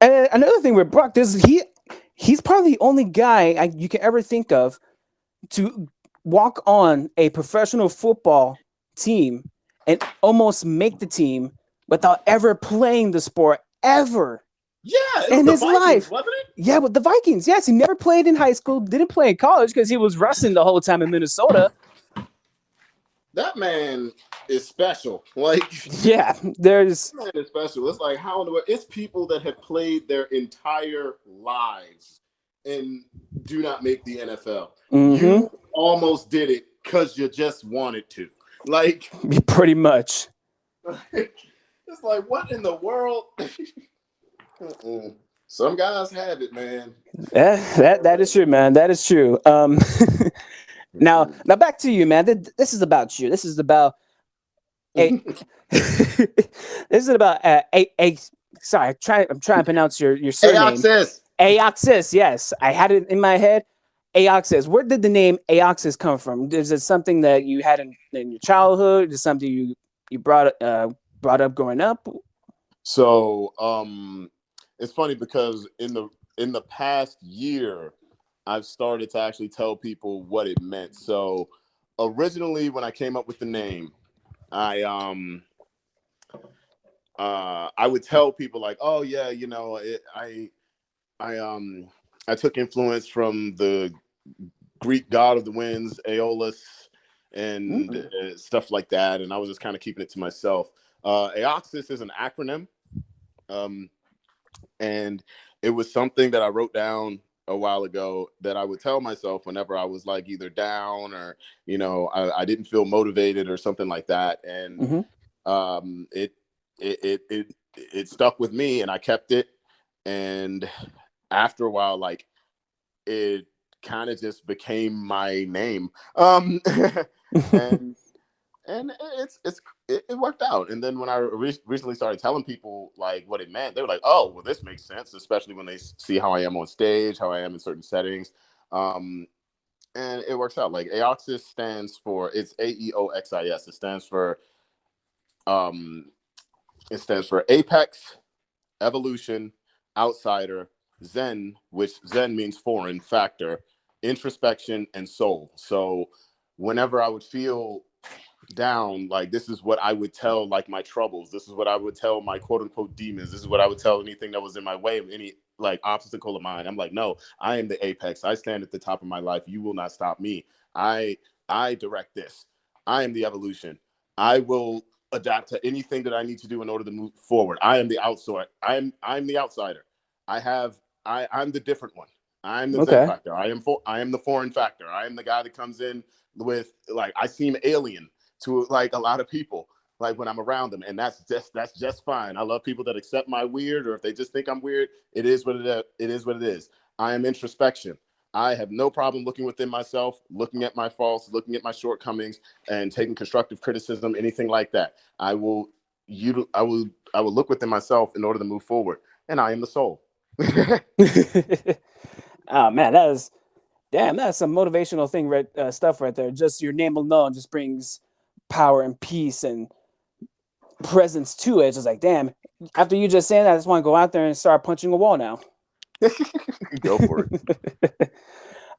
And another thing with Brock is he's probably the only guy you can ever think of to walk on a professional football team and almost make the team without ever playing the sport ever. Yeah, in his Vikings, life, wasn't it? Yeah, with the Vikings. Yes, he never played in high school, didn't play in college because he was wrestling the whole time in Minnesota. That man is special. Like, yeah, there's that man is special. It's like, how in the world? It's people that have played their entire lives and do not make the NFL. You almost did it because you just wanted to. Like, pretty much. It's like, what in the world? Some guys have it, man. That is true, man. That is true. Now back to you, man. This is about you. This is about a. This is about a. Sorry, I'm trying to pronounce your surname. Aeoxis. Aeoxis. Yes, I had it in my head. Aeoxis. Where did the name Aeoxis come from? Is it something that you had in your childhood? Is it something you brought up growing up? So, it's funny because in the past year, I've started to actually tell people what it meant. So, originally, when I came up with the name, I would tell people like, oh yeah, I took influence from the Greek god of the winds, Aeolus, and stuff like that, and I was just kind of keeping it to myself. Aeoxis is an acronym, and it was something that I wrote down a while ago that I would tell myself whenever I was like either down or I didn't feel motivated or something like that, and it stuck with me, and I kept it. And after a while, like, it kind of just became my name, and it worked out. And then when I recently started telling people like what it meant, they were like, oh, well, this makes sense, especially when they see how I am on stage, how I am in certain settings, and it works out. Like, Aeoxis stands for, it's Aeoxis. It stands for Apex, Evolution, Outsider, Zen, which Zen means foreign, Factor, introspection, and soul. So whenever I would feel down, like this is what I would tell like my troubles, this is what I would tell my quote unquote demons, this is what I would tell anything that was in my way, any like obstacle of mine. I'm like, no, I am the apex, I stand at the top of my life, you will not stop me. I direct this, I am the evolution, I will adapt to anything that I need to do in order to move forward. I am the outsider, I'm the outsider. I'm the different one. I'm the Zen Okay. factor. I am the foreign factor. I am the guy that comes in with like, I seem alien to like a lot of people, like when I'm around them, and that's just fine. I love people that accept my weird, or if they just think I'm weird, it is what it is what it is. I am introspection. I have no problem looking within myself, looking at my faults, looking at my shortcomings, and taking constructive criticism, anything like that. I will look within myself in order to move forward, and I am the soul. Oh man, that's some motivational thing, right? Stuff right there. Just your name alone just brings power and peace and presence to it. It's just like, damn. After you just saying that, I just want to go out there and start punching a wall now. Go for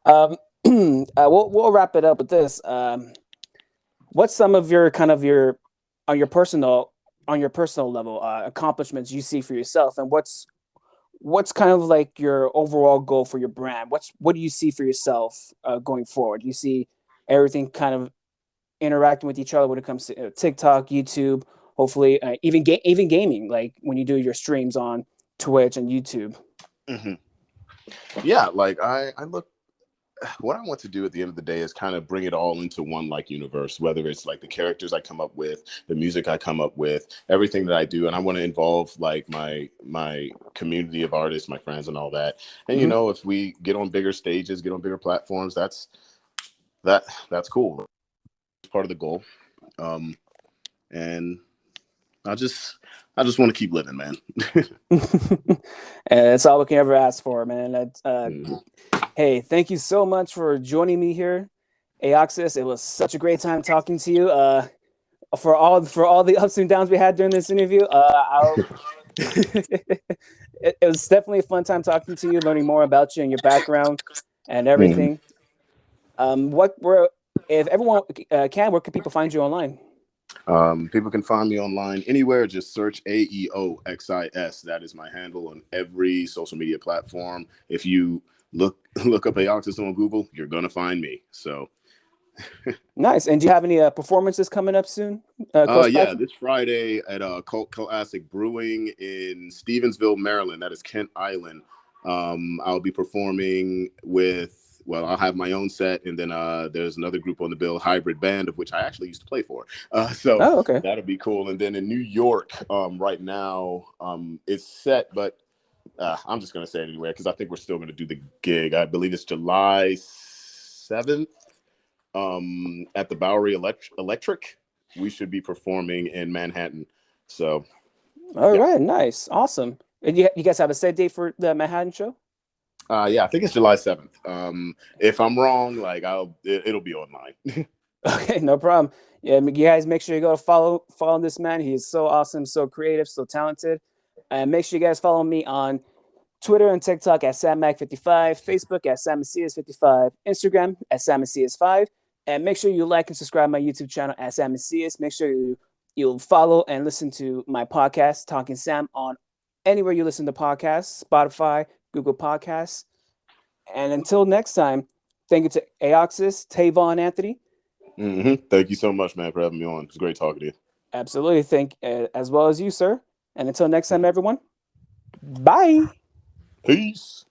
it. We'll wrap it up with this. What's some of your kind of your on your personal level accomplishments you see for yourself, and what's kind of like your overall goal for your brand? What do you see for yourself going forward? Do you see everything kind of interacting with each other when it comes to TikTok, YouTube, hopefully even gaming, like when you do your streams on Twitch and YouTube? Mm-hmm. Yeah, like I look, what I want to do at the end of the day is kind of bring it all into one like universe, whether it's like the characters I come up with, the music I come up with, everything that I do. And I want to involve like my community of artists, my friends and all that. And you know, if we get on bigger stages, get on bigger platforms, that's cool. It's part of the goal. And I just want to keep living, man. And that's all we can ever ask for, man. Hey, thank you so much for joining me here, Aeoxis. It was such a great time talking to you. For all the ups and downs we had during this interview, it was definitely a fun time talking to you, learning more about you and your background and everything. If everyone can, where can people find you online? People can find me online anywhere. Just search Aeoxis. That is my handle on every social media platform. If you look up Aeoxis on Google, you're gonna find me. So nice. And do you have any performances coming up soon? This Friday at Cult Classic Brewing in Stevensville, Maryland. That is Kent Island. I'll be performing with. Well, I'll have my own set, and then there's another group on the bill, Hybrid Band, of which I actually used to play for. Okay. That'll be cool. And then in New York, right now, it's set, but I'm just going to say it anyway, because I think we're still going to do the gig. I believe it's July 7th at the Bowery Electric. We should be performing in Manhattan. So, all right, nice, awesome. And you guys have a set date for the Manhattan show? Yeah, I think it's July 7th. If I'm wrong, like it'll be online. Okay, no problem. Yeah, you guys make sure you go follow this man. He is so awesome, so creative, so talented. And make sure you guys follow me on Twitter and TikTok at SamMac55, Facebook at SamMacias55, Instagram at SamMacias5. And make sure you like and subscribe my YouTube channel at Sam Macias. Make sure you'll follow and listen to my podcast, Talking Sam, on anywhere you listen to podcasts, Spotify, Google Podcasts. And until next time, thank you to Aeoxis, Tovaun, Anthony. Thank you so much, man, for having me on. It's great talking to you. Absolutely. Thank as well as you, sir. And until next time, everyone, bye. Peace.